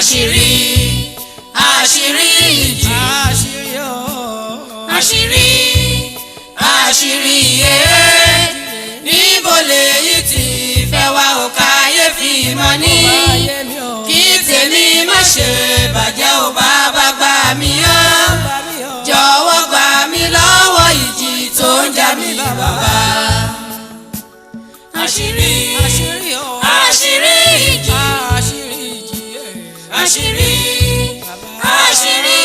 Asiri Iji. Asiri níbo lèyí tí fẹ́ wá ò káyéfì mọ́ ní. Kí tèmi má ṣe bàjẹ́ ò bàbá gbà mí ọ́. Jọ̀wọ́ gbà mí lọ́wọ́ ìjì tó ń jà mí bàbá. Asiri Iji. Asiri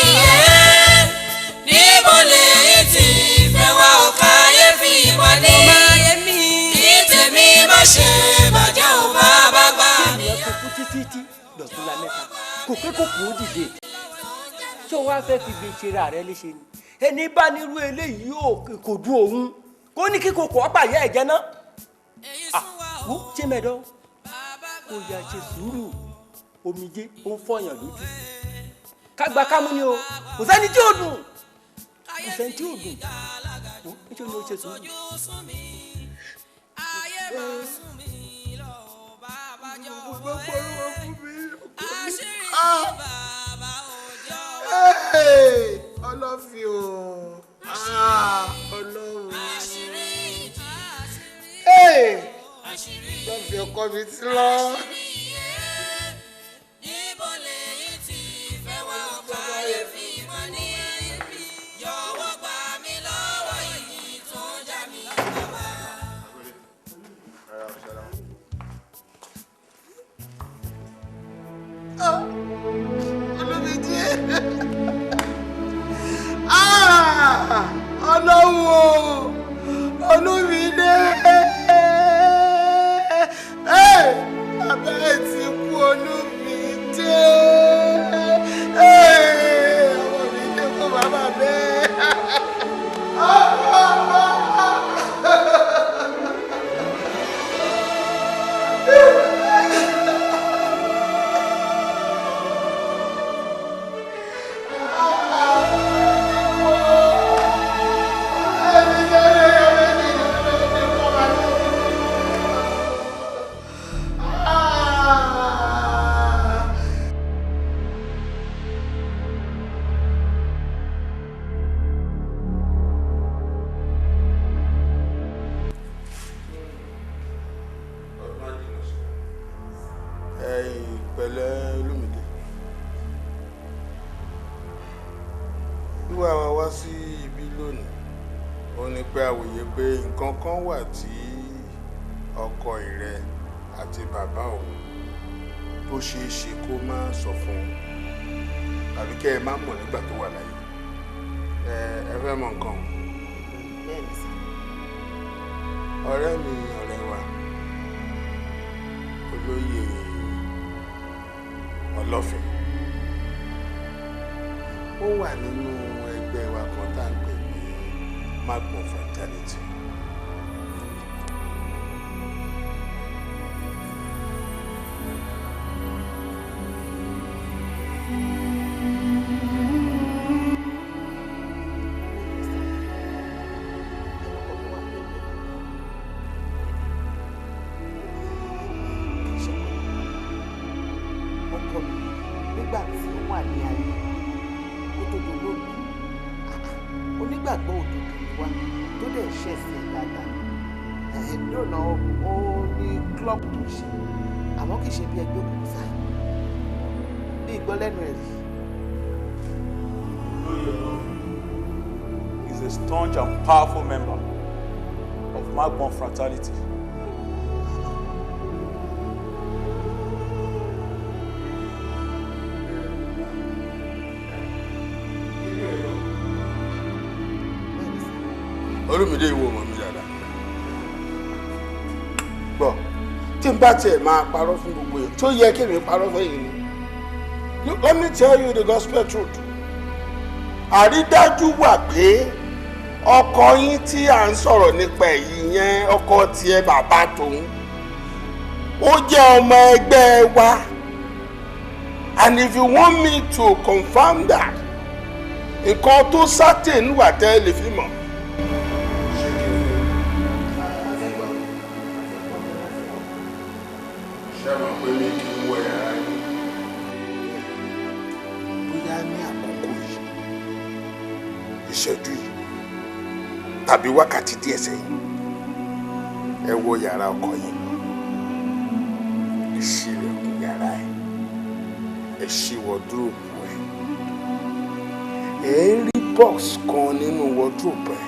níbo lèyí tí fẹ́ wá ò káyéfì mọ́ ní. Kí tèmi má ṣe bàjẹ́ ò bàbá gbà mí ọ́. Kò pé kò kò dìde tí wọ́n á fẹ́ fi gbé ìṣera rẹ léṣe ni ẹni bá nírú eléyìí kò dùn òun kó ní kí kòkò ọ̀pá yẹ ẹ̀jẹ̀ náà wú ṣé mẹ́dọ́ kó yà ṣe sùúrù omijé ó ń fọyàn lójú kágbá kámú ni o kò sẹ́ni tí ò dùn wú nítorí ó ṣe sùúrù. Ọlọ́fi o Ọlọ́run lọ́fi ọkọ mi ti lọ. Ọlọ́run olúmídé abẹ́ ti kú olúmídé ọmọ mi dé kó bàbá bẹ́ẹ̀. Kan wà tí ọkọ ìrẹ àti bàbá òun tó ṣeé ṣe kó má sọ fún un àbí kẹ́ ẹ má mọ̀ nígbà tó wà láyé ẹ fẹ́ mọ̀ nǹkan. ọ̀rẹ́ mi ọ̀rẹ́ wa olóyè Ọlọ́fin ó wà nínú ẹgbẹ́ wa kan tá à ń pè ní Magbon Fraternity. He's a staunch and powerful member of Magbon Fraternity. Olúmídé ìwọ mọ̀ mí dáadáa. Gbọ́, tí n bá tiẹ̀ máa parọ́ fún gbogbo yẹn, tó yẹ kí mi parọ́ fẹ́yìn ni. Let me tell you the gospel truth. Àrídájú wà pé ọkọ yín tí à ń sọ̀rọ̀ nípa èyí yẹn ọkọ tiẹ̀ bàbá tòun. Ó jẹ́ ọmọ ẹgbẹ́ wa. And if you want me to confirm that, nǹkan tó certain wà tẹ́ lè fi mọ̀. ìṣẹ́jú yìí tàbí wákàtí díẹ̀ sẹ́yìn ẹ wo yàrá ọkọ yín ẹ ṣí ilẹ̀kùn yàrá ẹ ṣí wọ́dúróòpù ẹ rí box kan nínú wọ́dúróòpù ẹ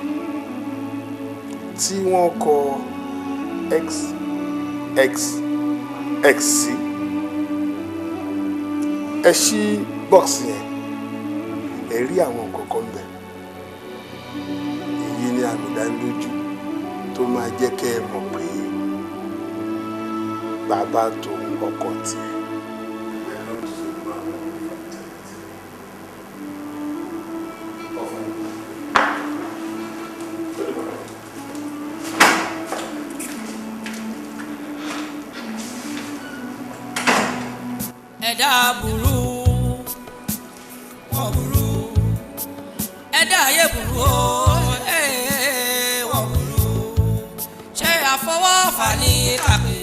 tí wọ́n kọ xxx sí ẹ ṣí box yẹn ẹ rí àwọn nǹkan kan bẹ̀ èyí ni àmìdánilójú tó máa jẹ́ kẹ́ ẹ mọ̀ pé bàbá tòun ọkọ tiẹ̀. Ẹ̀dá burú wọ́n burú ẹ̀dá ayé burú wọ́n burú ṣé àfọwọ́fà ní kàpé.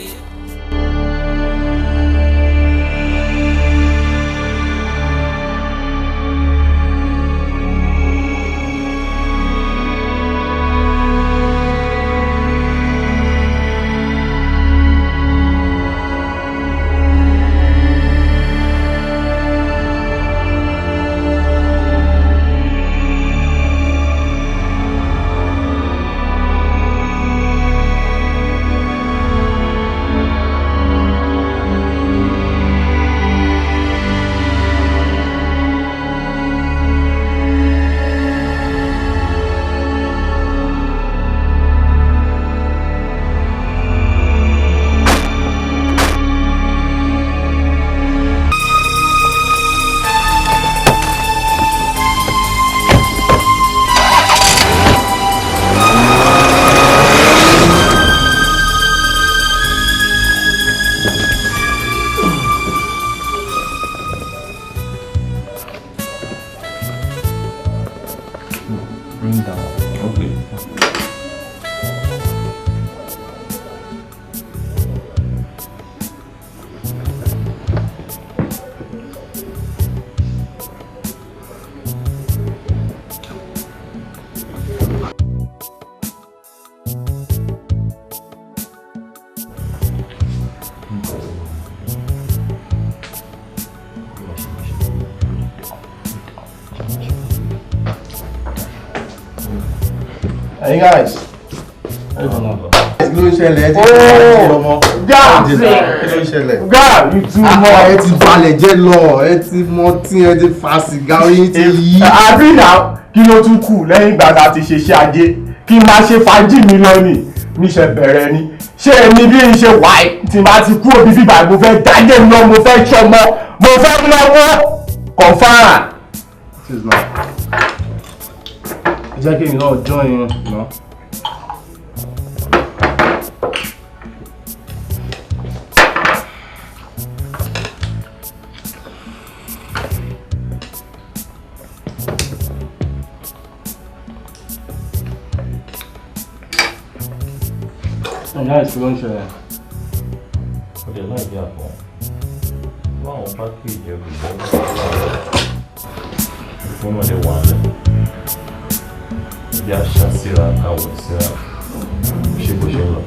Hey guys. Ló ṣẹlẹ̀ God, you too much. Ẹ ti balẹ̀ jẹ́ lọ, ẹ ti mọtí, ẹ ti fa sìgá, oyin ti yí. Àbí náà kí ló tún kù lẹ́yìn ìgbà tá a ti ṣe iṣẹ́ ajé kí n máa ṣe fàájì mi lọ nì níṣẹ́ bẹ̀rẹ̀ ni. Ṣé èmi bí n ṣe wáì tí n bá ti kú òbí bíbá mo fẹ́ dájẹ́ mi lọ, mo fẹ́ ṣọmọ, mo fẹ́ lọ́wọ́ kọ̀fáà. Jẹ́ kí n náà join náà. Ìyá ìṣúná ń ṣẹlẹ̀. Ó lè láì bí àpọ̀. Láwọn pákéjì olùgbọ́ fún ọmọdé wà lẹ̀. Bí a ṣàṣírà káwọ̀ síra ṣe bó ṣe lọ.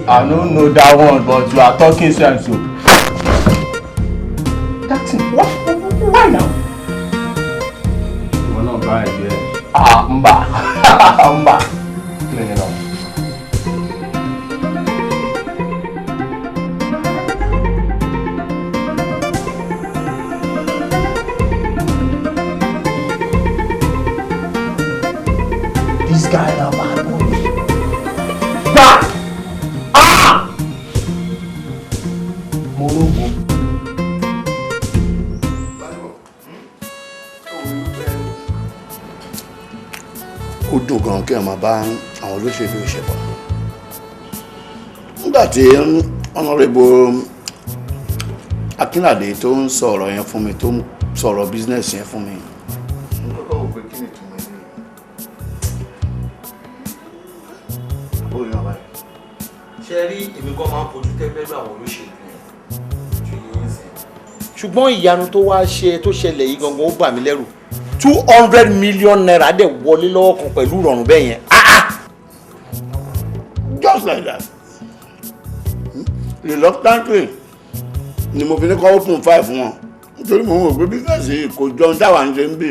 I don't know that one, but you are talking sense. That's it. What? Why now? We're not buying yet. Mba. Mba. Clean it up. This guy is a bad boy. Stop! Morogo. Ó dùn gan kí ẹ máa bá àwọn olóṣèlú ìṣẹ̀bọ̀. Nígbà tí Honorable Akínládé tó ń sọ̀rọ̀ yẹn fún mi, tó ń sọ̀rọ̀ business yẹn fún mi. Ṣé rí èmi kan máa ń fojú tẹ́gbẹ́rú àwọn olóṣèlú yẹn ju yín sí ṣùgbọ́n ìyanu tó wá tó ṣẹlẹ̀ yìí gangan ó bà mí lẹ́rù 200 million naira dẹ̀ wọlé lọ́wọ́ kan pẹ̀lú ìrọ̀rùn bẹ́ẹ̀ yẹn. Just like that. Reluctantly ni mo fi ní kọ́ open 5 wọn nítorí mo mọ̀ pé bísíǹsì kò jọ ohun táwa ń ṣe ń bì.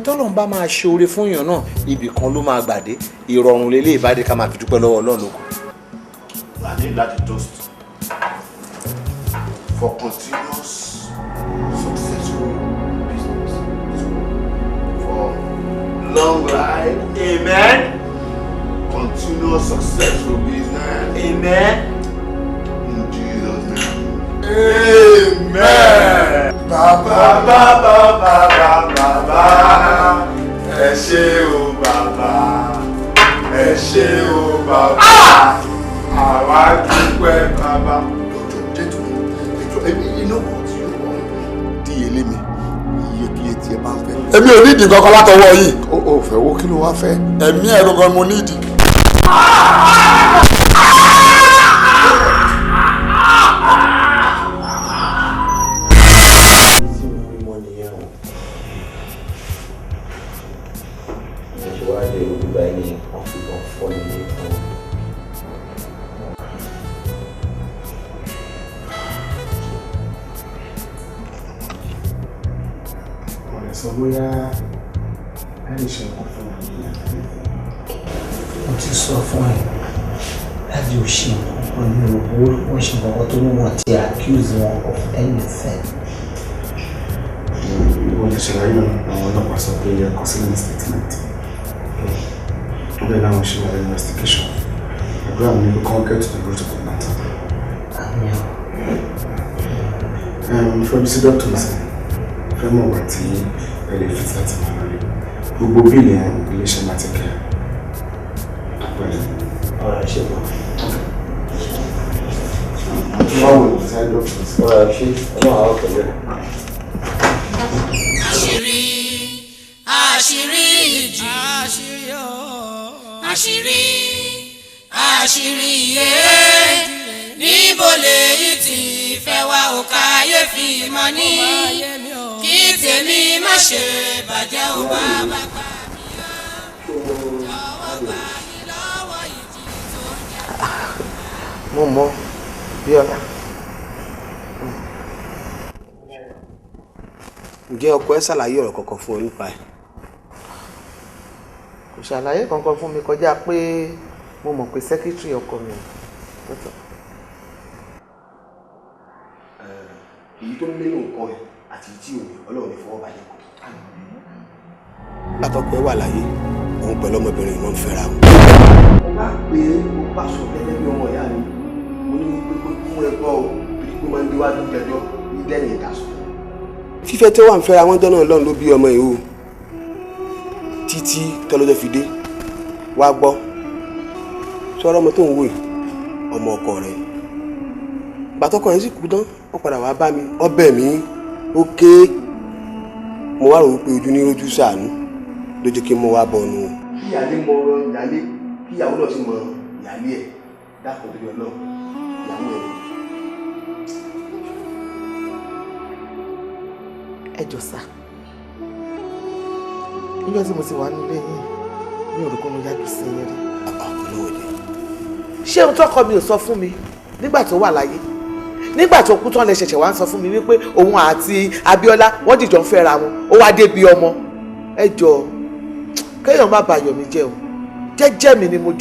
Tọ́lọ̀ ń bá máa ṣe oore fún èèyàn náà ibì kan ló máa gbàdé ìrọ̀rùn lélẹ̀ ìbádé ká máa fi dúpẹ́ lọ́wọ́ Ọlọ́run lóko. I need that toast for continuous successful business, for long life. Amen. Continuous successful business. Amen. In Jesus' name. Amen. Bàbá ẹ ṣé o bàbá ẹ ṣé o bàbá àwa dúpẹ́ bàbá. You know what you want? Díyelé mi, iyekíye tí ẹ bá ń fẹ́. Èmi ò ní ìdí kankan látọwọ́ yìí. O fẹ́ wo kí ló wá fẹ́? Ẹ̀mí ẹ̀ gangan mo ní ìdí. sọ bóyá ẹ lè ṣe nǹkan fún mi. Mo ti sọ fún ẹ láti ò ṣe nǹkan ní òwò wọ́n ṣe nǹkan tó ní wọ́n ti accuse wọn of anything. Ìwọ lè ṣàlàyé àwọn ọlọ́pàá sọ pé ẹ kọ sílẹ̀ statement. Bẹ́ẹ̀ láwọn ṣe wà investigation. Àdúrà mi ni kò get to the root of the matter. Fẹ́ bí sí dọ́kítọ̀ lọ́sẹ̀. Fẹ́ mọ̀ wá tí ẹ lè fit láti máa lọ rí. Gbogbo bíìlì ẹ̀ iléeṣẹ́ máa ti kẹ́ ẹ̀. Ọ̀rọ̀ ṣe bọ̀. Báwo ni ṣe dọ́kítọ̀ sí? Ọ̀rọ̀ ṣe ọlọ́run àwọn pẹ̀lú ẹ̀. Àṣírí àṣírí ìjì àṣírí àṣírí yé níbo lèyí tí fẹ́ wá ò káyéfì mọ́ ní kí tèmi má ṣe bàjẹ́ ò bá bá gbà mí ó jọ̀wọ́ gbà mí lọ́wọ́ ìjì tó jà. Mo mọ̀ Bíọ́lá. Ǹjẹ́ ọkọ ẹ ṣàlàyé ọ̀rọ̀ kankan fún ọ nípa ẹ̀? Kò ṣàlàyé kankan fún mi kọjá pé mo mọ̀ pé sẹ́kítírì ọkọ mi tọ́tọ̀. Èyí tó ń lé nǹkan ẹ̀ àti tí òní Ọlọ́run ní fọwọ́ bàjẹ́ kò. Látọ̀pẹ́ wà láyé òun pẹ̀lú ọmọbìnrin wọn ń fẹ́ra wọn. Mo bá pé mo bá sọ gẹ́gẹ́ bí ọmọ ìyá mi mo ní pé kún ẹgbọ́ ò torí pé máa ń déwájú jẹjọ́ ní dẹ́yìn ìdásùn. Fífẹ́ tí wà ń fẹ́ra wọn dọ́nà Ọlọ́run ló bí ọmọ yìí o títí tọ́lọ́jọ́ fi dé wá gbọ́ sọ̀rọ̀ ọmọ tó ń wò yìí ọmọ ọkọ rẹ̀ gbàtọ́kọ rẹ̀ sì kú tán ó padà wá bá mi ọbẹ̀ mi ó ké mo wá rò wípé ojú ní rojú ṣàánú ló jẹ́ kí n mọ wá bọ̀nù. Kíyàlé mọ ìyálé kíyàwó náà sì mọ ìyálé ẹ̀ dákun tó yọ náà ìyàwó ẹ̀. Ẹ jọ̀ọ́ sà, nígbà tí mo ti wà nílé yìí mi ò rò pé mo yájú sí yín rí. Ṣé ohun tọ́kọ mi ò sọ fún mi nígbà tó wà láyé nígbà tó kú tán lè ṣẹ̀ṣẹ̀ wá ń sọ fún mi wípé òun àti Abíọ́lá wọ́n dìjọ ń fẹ́ra wọn ó wá débi ọmọ. Ẹ jọ̀ọ́ kéèyàn má bà yọ̀ mí jẹ́ o jẹ́jẹ́ mi ni mo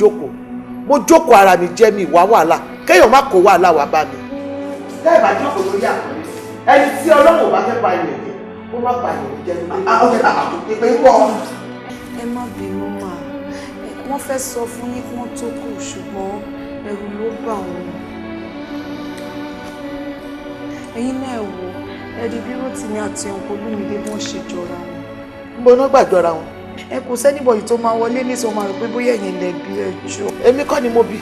jókòó ara mi jẹ́ mi ìwà wàhálà kéèyàn má kó wàhálà wá bá mi. Bẹ́ẹ̀ bá jókòó lórí àkọ́lé ẹni tí Ọlọ́run bá fẹ́ pa ilẹ̀ jẹ́ ó má bà yọ̀ mí jẹ́ nílé. Ìpè ń bọ̀. Ẹ má bínú mà wọ́n fẹ́ sọ fún yín kí wọ́n tó kù ṣùgbọ́n ẹ̀rù ló bà wọ́n. Ẹ̀yin náà wò ẹ̀rí bí Rótìmí àti ọ̀pọ̀ Olúmídé wọ́n ṣe jọra wọn. Mo náà gbàjọra wọn. Ẹ kò sẹ́nìbọ̀yì tó máa wọlé ní sọ máa rò pé bóyá ẹ̀yin lẹ bí ẹjọ́. Èmi kọ́ ni mo bí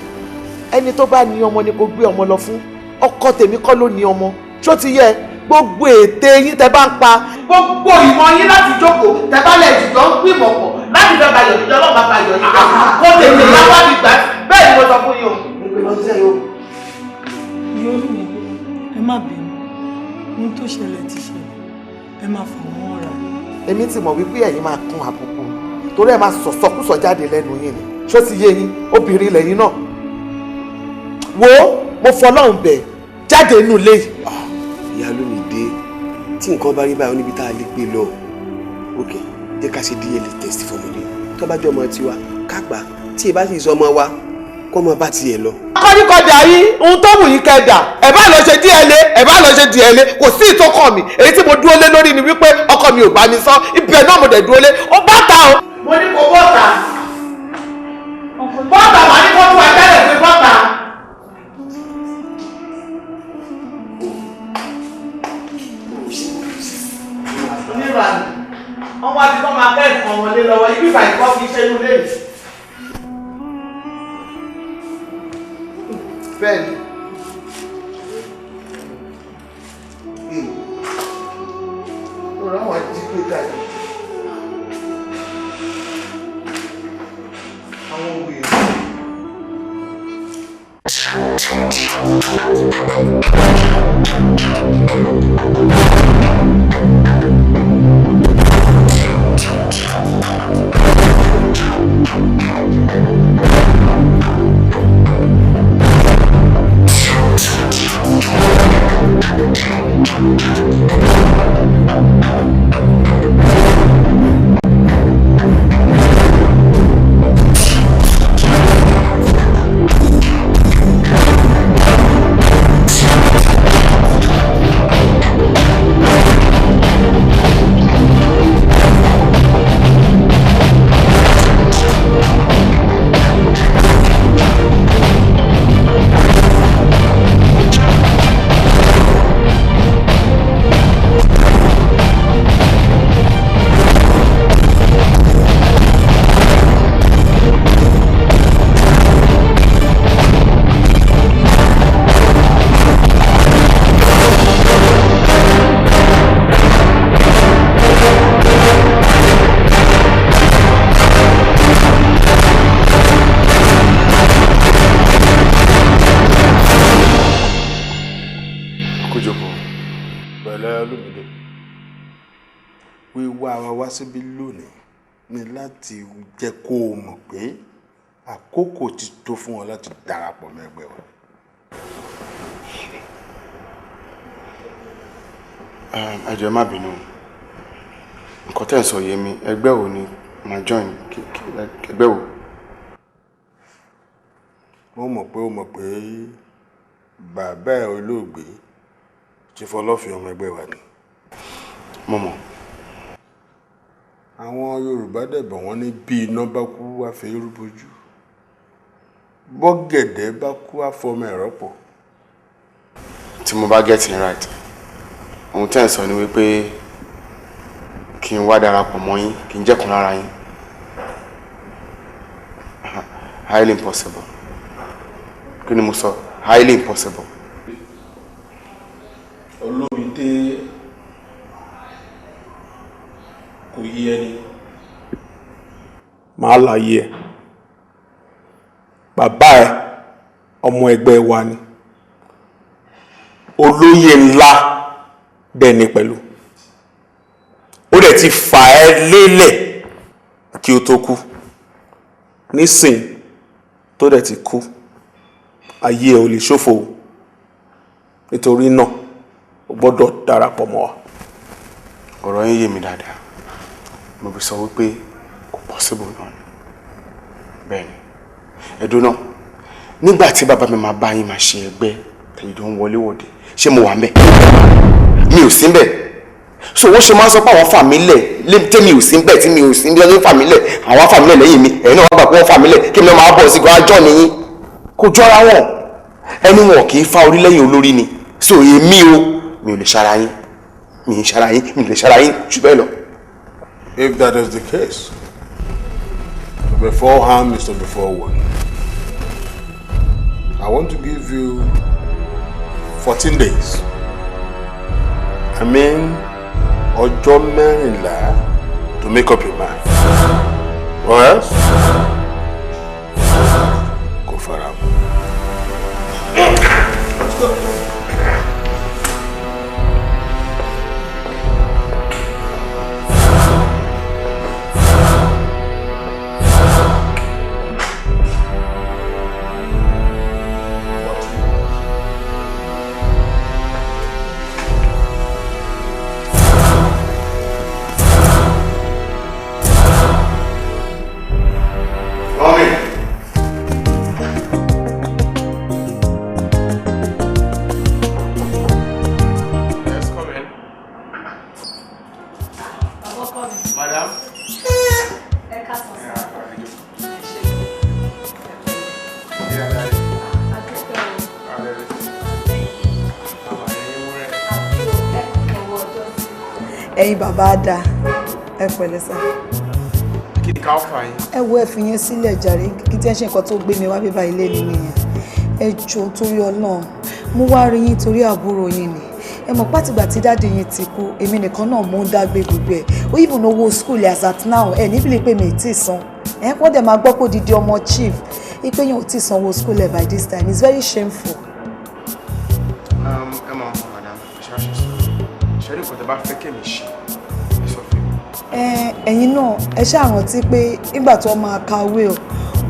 ẹni tó bá ní ọmọ ni kò gbé ọmọ lọ fún ọkọ tèmi kọ́ ló ní ọmọ ṣó ti yẹ gbogbo ète yín tẹ bá ń pa gbogbo ìmọ̀ yín láti jókòó tẹ bá lẹ̀ jùlọ ń gbìmọ̀ pọ̀ láti fẹ́ bayọ̀ níjọ́ náà bá bayọ̀ yín kọ́ kó tèmi láwá mi gbà bẹ́ẹ̀ ni mo sọ fún yín o. Olúmídé ẹ má bínú ohun tó èmi ti mọ̀ wípé ẹ̀yin máa kún àbùkù torí ẹ̀ máa sọ̀sọ́kùsọ jáde lẹ́nu yín ni ṣó ti yé yín obìnrin lẹ́yìn náà wo mo fọlọ́run bẹ̀ jáde nínú ilé. ìyá Olúmídé tí nǹkan bá rí báyìí níbi tá a lè gbé lọ òkè jẹ́ ká ṣe DNA test fọmọdé tó bá jọ ọmọ tiwa ká gbà tí ẹ bá sì sọ ọmọ wa kó ọmọ bá tiẹ̀ lọ. akọ́nikọ́dà yín ohun tó wù yín kẹ́dà ẹ̀ bá lọ ṣe DNA ẹ̀ bá lọ ṣe DNA kò sí ìtókàn mi èyí tí mo dúró lé lórí ni wípé ọkọ mi ò bá mi sọ ibẹ̀ náà mo dẹ̀ dúró lé ó bọ́ta o. mo ní kó bọ́ta màá ní kó fún ẹgbẹ́ rẹ̀ pé bọ́ta. oníranì wọ́n wá bí wọ́n máa kẹ́ ẹ̀kan wọlé lọ́wọ́ ibi ìbàyìí kọ́ fi ṣẹ́nu lé mi. bẹ́ẹ̀ni ọ̀rọ̀ àwọn jí pé dájú àwọn òwe síbí lónìí ni láti jẹ́ kó o mọ̀ pé àkókò ti tó fún ọ láti darapọ̀ mọ́ ẹgbẹ́ wa. ẹ jọ̀ọ́ má bínú nǹkan tẹ́ ń sọ yé mi ẹgbẹ́ wo ni máa join ẹgbẹ́ wo. mo mọ̀ pé bàbá ẹ̀ olóògbé ti fọlọ́fin ọmọ ẹgbẹ́ wa ni. mo mọ̀. àwọn Yorùbá dẹ̀bọ̀ wọ́n ní bí iná bá kú wá fẹ́ rúbojú bọ́gẹ̀dẹ̀ bá kú wá fọmọ ẹ̀rọ pọ̀. tí mo bá get it right ohun tẹ́ ń sọ ni wípé kí n wá darapọ̀ mọ́ yín kí n jẹ́kun lára yín highly impossible kí ni mo sọ highly impossible. Olómídé kò yí ẹni. màá láyé ẹ bàbá ẹ ọmọ ẹgbẹ́ wa ni olóyè ńlá dẹ̀ ni pẹ̀lú ó dẹ̀ ti fà ẹ́ lélẹ̀ kí ó tó kú nísìn tó dẹ̀ ti kú ayé ẹ ò lè ṣòfò nítorí náà o gbọ́dọ̀ darapọ̀ mọ́ wa. ọ̀rọ̀ yín yé mi dáadáa mo fi sọ wípé kò possible náà ni bẹ́ẹ̀ ni ẹ̀dùn náà nígbà tí bàbá mi máa bá yín máa ṣe ẹgbẹ́ tẹ̀yìn tó ń wọléwọ̀de ṣé mo wà ń bẹ̀ mi ò sí ń bẹ̀ so wọ́n ṣe máa ń sọ pé àwọn fà mí lẹ̀ tẹ́mi ò sí ń bẹ̀ tí mi ò sí ń bẹ̀ ní fà mí lẹ̀ àwọn fà mí lẹ̀ lẹ́yìn mi ẹ̀yin náà wọ́n gbà pé wọ́n fà mí lẹ̀ kí mi náà máa bọ̀ sí gan ajọ́ nìyí kò jọra wọn ẹni wọn kì í fa orí lẹ́yìn olórí ni so èmi o mi ò lè ṣara yín mi ì ṣara yín mi ò lè ṣara yín jù bẹ́ẹ̀ lọ. If that is the case, before harm is to before one. I want to give you 14 days. I mean, ọjọ́ mẹ́rìnlá to make up your mind. Or else, go for it. Let's go. ẹ̀yin bàbá dá ẹ pẹ̀lẹ́ sá. kí ni ká fà yín. ẹ wo ẹ fi yẹn sílẹ̀ jàre kí tí ẹ ṣe nǹkan tó gbé mi wá bíbá ilé nínú yẹn ẹ jọ̀ọ́ torí Ọlọ́run mo wá rí yín torí àbúrò yín ni ẹ mọ̀ pátìgbà tí dáàdi yín ti kú èmi nìkan náà mò ń dágbé gbogbo ẹ̀ ó yìí bùn owó school as at now ẹ níbi lè pè mí tí ì san ẹ wọ́n dẹ̀ máa gbọ́ pé odidi ọmọ chief ipe yẹn ò tí ì sanwó school ẹ̀ by this time it's very shameful. ẹ mọ madam ṣe rí ìkọ̀tẹ́ bá fẹ́ kẹ́mi ṣe ẹ sọ fún mi. ẹ̀yin náà ẹ ṣáà rántí pé nígbà tó máa kàwé o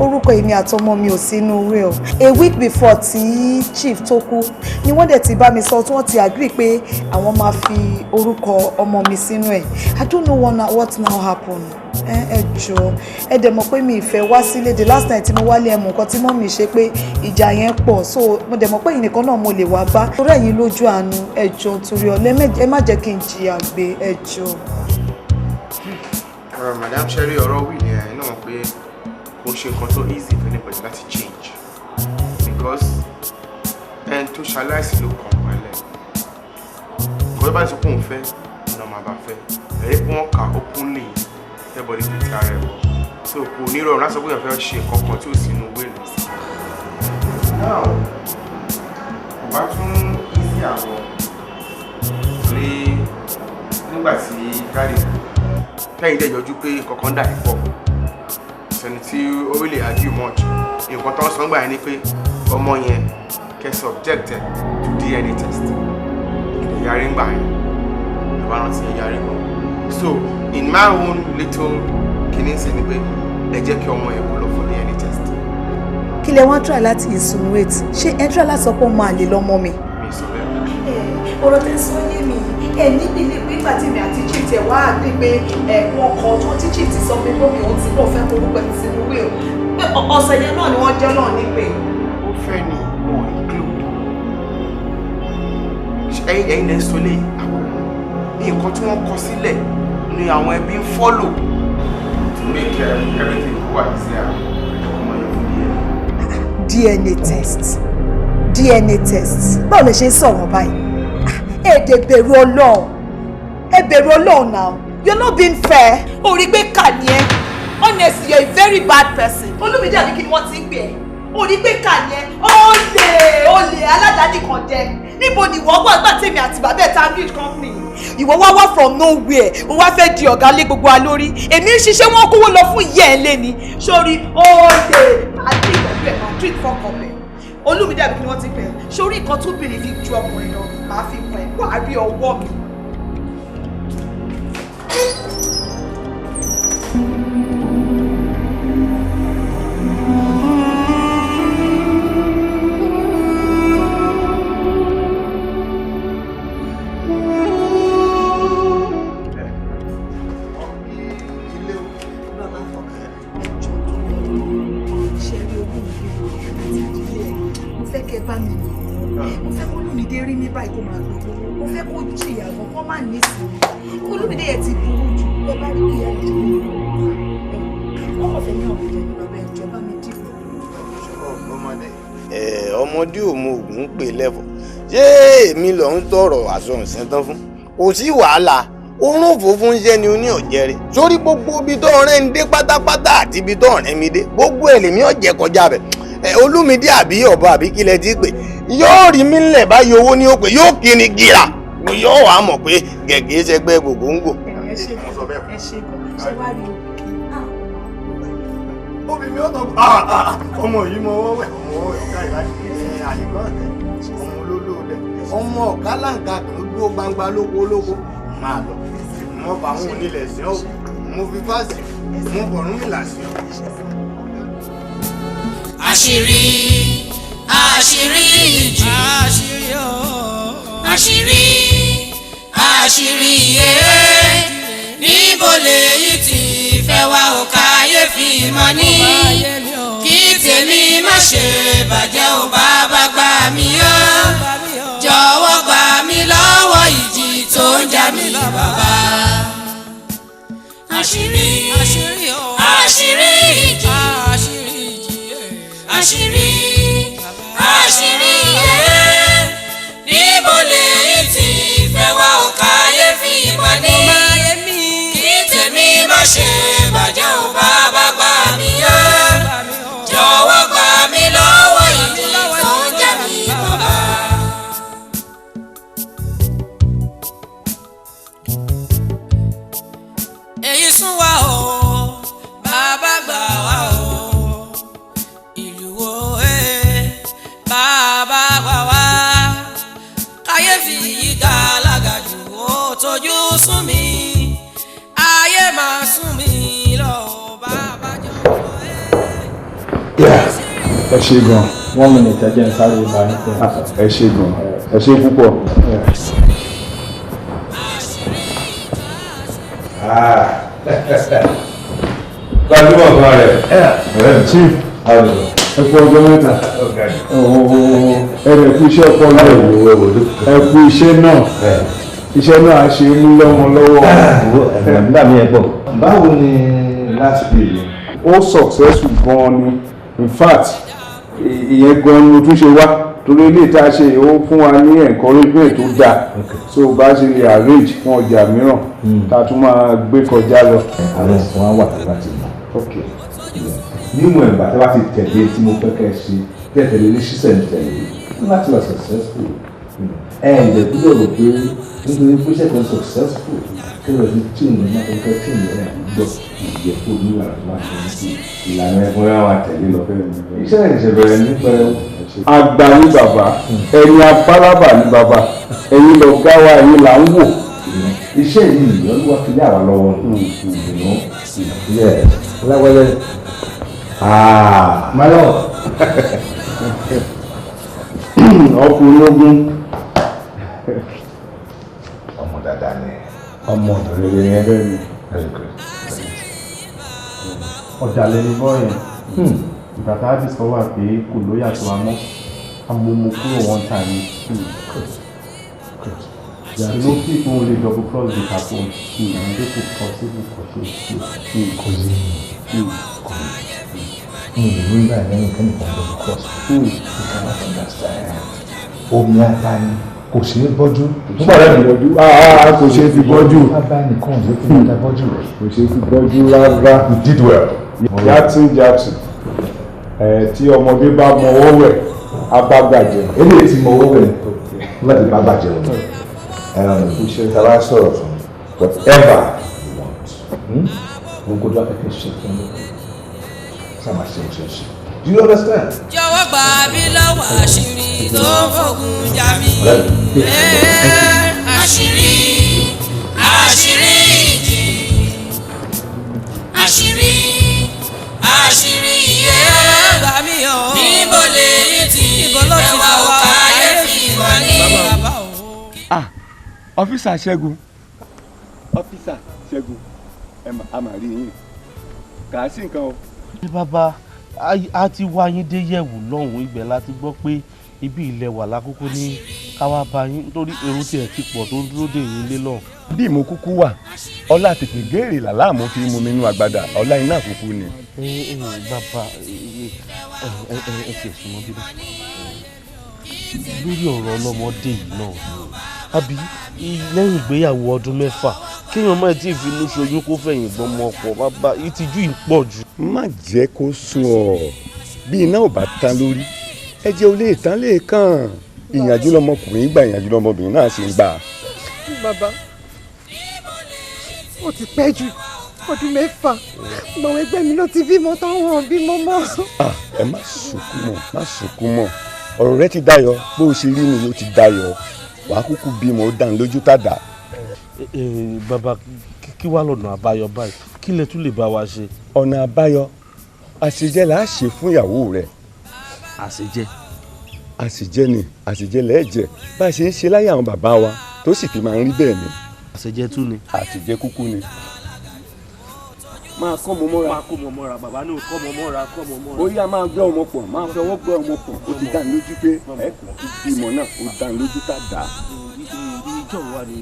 orúkọ èmi àtọmọ mi ò sínú will a week before tí chief tó kú ni wọ́n dẹ̀ ti bá mi sọ tí wọ́n ti agree pé àwọn máa fi orúkọ ọmọ mi sínú ẹ̀ I don't know what now happen ẹ jọ̀ọ́ ẹ dẹ̀ mọ̀ pé mi ìfẹ́ wá sílé the last night tí mo wálé ẹ̀mú nǹkan tí mọ́ mi ṣe pé ìjà yẹn pọ̀ so mo dẹ̀ mọ̀ pé ìnìkan náà mo lè wá bá torí ẹ̀yin lójú àánú ẹ jọ̀ọ́ torí ọ̀lẹ́ ẹ má jẹ́ kí n jìyà gbé ẹ jọ̀ọ́. madam sherry ọ̀rọ̀ wíìlì ẹ̀ náà pé ó ṣe nǹkan tó easy for anybody láti change because ẹni tó ṣaláìsí ló kàn pẹ̀lẹ́ kò tó bá ti kún un fẹ́ ọ̀nà máa bá fẹ́ ẹ̀rí pé wọ́n kà ó kún lè everybody fi ti ara ẹ̀ wọ̀ so kò ní rọrùn láti sọ pé èèyàn fẹ́ ṣe kankan tí ò sí inú wíìlì sí. now kò bá tún easy àwọn rí nígbà tí gáàdì kẹ́yìn dẹ̀ yọjú pé kankan dà pọ̀ ẹni tí ó rí lè argue much nǹkan tó ń sọ ń gbà yẹn ni pé ọmọ yẹn kẹ́ subjected to DNA test ìyàrí ń gbà yẹn ìbá rántí ìyàrí gan so in my own little kìíní sí ni pé ẹ jẹ́ kí ọmọ yẹn kó lọ fún DNA test. kí lẹ wọ́n try láti insinuate ṣé ẹ try láti sọ pé ó máa lè lọ́mọ mi. mi sọ bẹ́ẹ̀. ọ̀rọ̀ tẹ́ sọ yé mi ẹ níbi ilé pé nígbà tí mi àti chief tẹ̀ wá àgbè pé wọn kọ́ tó tí chief ti sọ pé bómi òun ti bọ̀ fẹ́ korúkọ ẹ̀ sínú wíò pé ọ̀sẹ̀ yẹn náà ni wọ́n jẹ́ náà ní pé. ó fẹ́ ní wọn include ẹ̀yin lẹ́ sọ lé àwọn nǹkan tí wọ́n kọ sílẹ̀ ni àwọn ẹbí ń follow to make everything go as it is. DNA test báwo lè ṣe ń sọ̀rọ̀ báyìí èdè bẹ̀rù Ọlọ́run ẹ bẹ̀rù Ọlọ́run now you're not being fair. orí gbé kà ní ẹ honestly you're a very bad person. Olúmídé àbí kí ni wọ́n ti ń gbé ẹ orí gbé kà ní ẹ olè aládàáni kan jẹ níbo ni ìwọ wà gbà tèmi àti bàbá ẹ̀ tá build company. ìwọ wá from nowhere ó wá fẹ́ di ọ̀gá lé gbogbo wa lórí èmi ń ṣiṣẹ́ wọn kówó lọ fún ìyá ẹ̀ lé ni sórí olè àti ìgbàgbé ẹ̀ máa treat fọ́kàn bẹ̀. Olúmídé àbí kí ni wọ́n ti pè é sórí nǹkan tó bèrè fi ju ọkùnrin lọ máa fi pọ̀ ẹ̀ wà á rí ọwọ́ mi. Olúmídé yẹn ti burú jù ẹ bá rí ìyá rẹ̀ ọmọ fẹ́ ní ọ̀pọ̀ ìjọba bàbá ìjọba mi dìbò. ọmọdé ò mọ ògùn pè lẹ́fọ̀ ṣé èmi lọ ń tọrọ aṣọ ìṣẹ́ntán fún kò sí wàhálà oorun òfófó ń ṣẹ́ ni oní ọ̀jẹ̀rẹ̀ sórí gbogbo ibi tó ọ̀rẹ́ ń dé pátápátá àti ibi tó ọ̀rẹ́ mi dé gbogbo ẹ̀ lèmi ọ̀jẹ̀ kọjá bẹ̀ Olúmídé àbí ọ̀bọ àbí kílẹ̀ tí pè yóò rí mi ńlẹ̀ báyìí owó ní ó pè yóò kiri gíra yóò wá mọ̀ pé gẹ̀gẹ́ ṣẹgbẹ́ gbogbo. ẹ ṣe ṣe wá rí obìnrin ọ̀tọ̀ ọmọ yìí mọ ọwọ́ wẹ̀ ọmọ ọ̀gá ìlàjì àyíkọ́ ọmọ olólùdẹ ọmọ ọ̀gá láǹkà tó dúró gbangba lóko máa lọ mo bá àwọn onílẹ̀ sí ọ mo fi fásitì mo bọ̀rún mi là sí ọ. àṣírí ìjì àṣírí yé níbo lèyí tí fẹ́ wá ò káyéfì mọ́ ní kí tèmi má ṣe bàjẹ́ ò bàbá gbà mí ó jọ̀wọ́ gbà mí lọ́wọ́ ìjì tó ń jà mí bàbá. àṣírí ìjì àṣírí yé níbo lèyí tí fẹ́ wá ò káyéfì mọ́ ní. ẹ ṣe gan. 1 minute ẹ jẹ́ n sáré bá yín pé. ẹ ṣe gan, ẹ ṣe púpọ̀. gbajúmọ̀ kan rẹ̀. Chief ẹ kú ọjọ́ mẹ́ta ẹ̀rẹ̀ kú iṣẹ́ ọpọlọ ẹ kú iṣẹ́ náà á ṣe mú lọ́mọ lọ́wọ́. nígbà mi ẹ gbọ́. báwo ni last day. ó successful gan-an ni in fact ìyẹn gan-an ni mo tún ṣe wá torí ilé tá a ṣe ó fún wa ní encouragement tó dáa so bá ṣe lè arrange fún ọjà mìíràn tá a tún máa gbé kọjá lọ. àwọn ìfọwọ́ wà láti mọ̀. níwọ̀n ìgbà tí wọ́n ti tẹ̀lé tí mo fẹ́ kẹ́ ṣe tẹ̀lé ní ṣíṣẹ̀ ń tẹ̀lé láti wà successful ǹjẹ́ gbọ́dọ̀ rò pé nítorí pé ṣẹ̀kọ́ successful kí ló ti tí ìlú máa tó fẹ́ tí ìlú rẹ̀ gbọ́ ìjẹ́ kó ní ìlànà tó máa ṣe ní sí ìlànà ẹ̀kọ́ yà wà tẹ̀lé lọ fẹ́rẹ̀ nípa iṣẹ́ ìṣẹ̀ bẹ̀rẹ̀ nípa àgbà ní bàbá ẹ̀yin apálábà ní bàbá ẹ̀yin lọ gá wa ẹ̀yin là ń wò. iṣẹ́ yìí lọ́lọ́wọ́ fi yà wá lọ́wọ́ láwẹ́lẹ́ my lord ọkùnrin ogun ọmọ dáadáa ni ọmọ rere ni ẹgbẹ́ mi. ọ̀dàlẹ̀ ni bọ́ yẹn ìgbà tá a discover pé kò lóyà tó wa mọ́ amómú kúrò one time. You know people only double cross the capone and they could possibly cause nígbà lẹ́yìn kẹ́nìkan double cross you cannot understand. omi ata ni kò ṣe é bọ́jú. nígbà rẹ̀ bọ́jú kò ṣe é fi bọ́jú. bàbá nìkan ò ṣe fi bọ́jú bọ́jú rẹ̀. kò ṣe é fi bọ́jú rárá. you did well. Jackson tí ọmọdé bá mọwọ́ wẹ̀ abágbàjẹ́. eléyìí tí mọwọ́ wẹ̀ láti bá bàjẹ́ wọn. iṣẹ́ tara sọ̀rọ̀ fún whatever you want. gbogbo tó akẹ́kẹ́ ṣe fún mi sábà ṣe ṣe. Do you understand? jọ̀wọ́ gbà mí lọ́wọ́ àṣírí tó fògùn jà mí. àṣírí ìjì àṣírí iye gbà mí o. níbo lè ní ti ẹwà òkà ayé fi wọ́n ní bàbá o. ọ́físà Ṣẹ́gun a máa rí yín kà á sí nǹkan o. bàbá a ti wá yín dé yẹ̀wò lọ́hùn-ún ibẹ̀ láti gbọ́ pé ibi ilẹ̀ wà lákòókò ní káwá bá yín nítorí èrò tiẹ̀ ti pọ̀ tó ń dúró dè yín lé lọ. bí mo kúkú wà ọlá tètè géèrè làlá mo fi mú mi nú agbada ọlá iná kúkú ni. bàbá ẹ tiẹ̀ súnmọ́ bí lórí ọ̀rọ̀ ọlọ́mọdé yìí náà àbí lẹ́yìn ìgbéyàwó ọdún 6 kéèyàn má tí ì fi inú ṣoyún kó fẹ̀yìn gbọ́mọ pọ̀ bàbá ìtìjú yìí pọ̀ jù. má jẹ́ kó sún ọ bí iná ò bá tán lórí ẹ̀jẹ̀ ò lè tán lè kàn ìyànjú lọmọkùnrin gbà ìyànjú lọmọbìnrin náà sì ń gbà. bàbá ó ti pẹ́ jù ọdún 6 gbọ̀wọ́ ẹgbẹ́ mi ló ti bímọ táwọn bímọ mọ́. ẹ má sunkún mọ́ ọ̀rọ̀ rẹ ti dayọ̀ bó o ṣe rí mi ló ti dayọ̀ wàá kúkú bímọ ó dán lójú tàdá. bàbá kí wàá lọ́nà àbáyọ báyìí kí lẹ tún lè bá wa ṣe. ọ̀nà àbáyọ àṣejẹ là á ṣe fún ìyàwó rẹ. àṣejẹ ni àṣejẹ lẹ́ẹ̀jẹ̀ bá a ṣe ń ṣe láyé àwọn bàbá wa tó sì fi máa ń rí bẹ́ẹ̀ ni. àṣejẹ tún ni. àṣejẹ kúkú ni. máa kọ́ mọ mọ́ra. bàbá ní kọ́ mọ mọ́ra. ó yá máa gbé ọmọ pọ̀ máa fi ọwọ́ gbé ọmọ pọ̀ ó ti dá lójú pé ẹ kò tún bímọ náà ó dá lójú tá a dá. ìjọ wa ni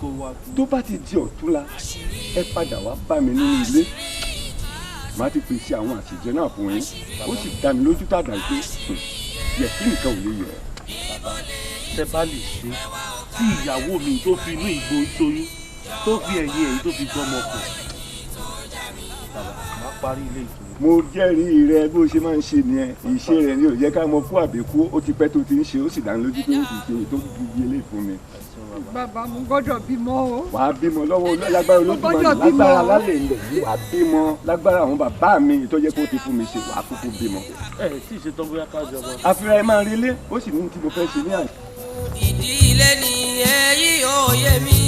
kó wá. tó bá ti di ọ̀túnla ẹ padà wá bá mi nínú ilé màá ti pèsè àwọn àṣejẹ náà fún yín ó sì dá mi lójú tá a dá pé yẹ kí nìkan ò lè yẹ. bàbá tẹ bá lè ṣe tí ìyàwó mi tó fi inú ìgbó ṣoyún tó fi ẹ̀yìn èyí tó fi gbọ́mọ pọ̀ parí ilé ìtura. mo jẹ́rìí rẹ bó ṣe máa ń ṣe nìyẹn ìṣe rẹ ni ò jẹ́ ká mọ fún àbíkú ó ti pẹ́ tó ti ń ṣe ó sì dá lójú pé ó ti ṣe ètò gbogbo ilé fún mi. bàbá mo gbọ́dọ̀ bímọ o. wà á bímọ lọ́wọ́ lágbára Olódùmarè lágbára lálẹ́ ilẹ̀ yìí wà á bímọ lágbára àwọn bàbá mi tó jẹ́ kó ti fún mi ṣe wà á kúkú bímọ. tí ì ṣe tán bóyá ká jọba. àfihàn ẹ máa rí ilé ó sì ní tí mo fẹ́ ṣe ní àná. ìdílé ni èyí ò yé mi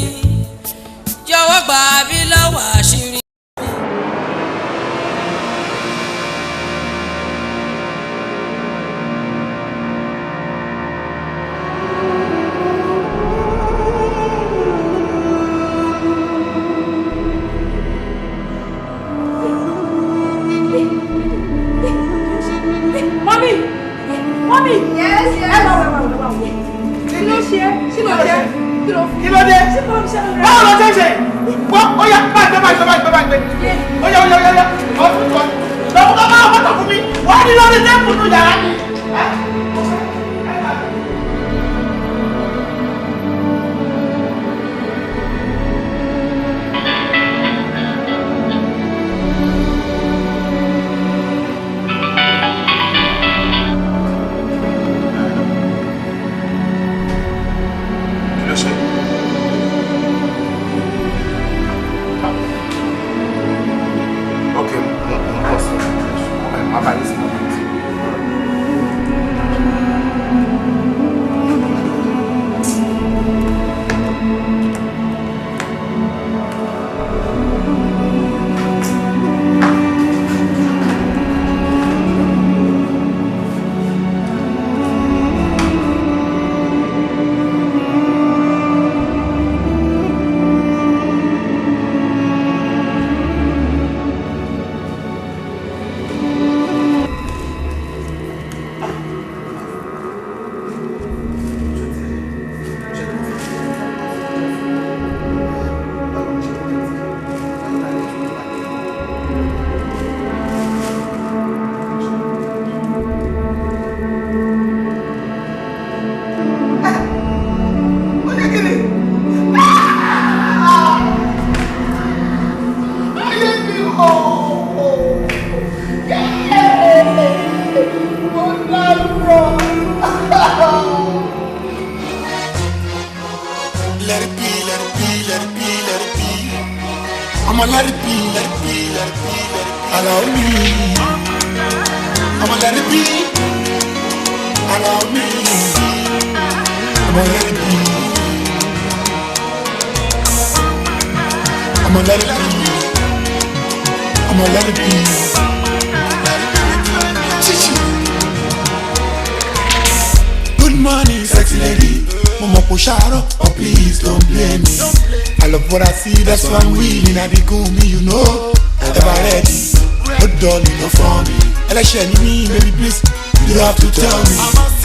jọ̀wọ́ gbà mí lọ́wọ́ àṣírí. Mọ́mì. Yes, yes. Ẹ wá. Kí ló ṣe? Kí ló dé? Kí ló dé? Báwo ló ṣe ṣe? Wọ́n ó yá gbàgbé. Ó yá. Ọdún tó. Lọ́wọ́ tó máa wọ́n tó fún mi. Wọ́n ní lórí tẹ́kùn nù yàrá mi. What I see, that's why I'm winning. I be good, me, you know. Ever ready? No darling, no for me. Election me, baby, please. You don't have to tell me.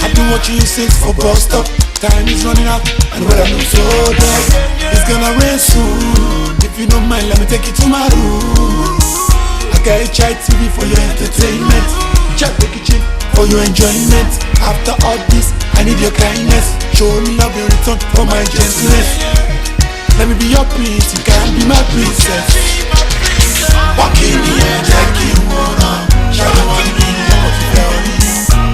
I've been watching you since for bus stop. Time is running out, and what I know so dead. It's gonna rain soon. If you don't mind, let me take you to my room. I got a chai TV for your entertainment. Chat the kitchen for your enjoyment. After all this, I need your kindness. Show me love in return for my gentleness. Let me be your prince, you can be my princess. Walk in the air, Jackie Wona. Shadow on me, what you feel me.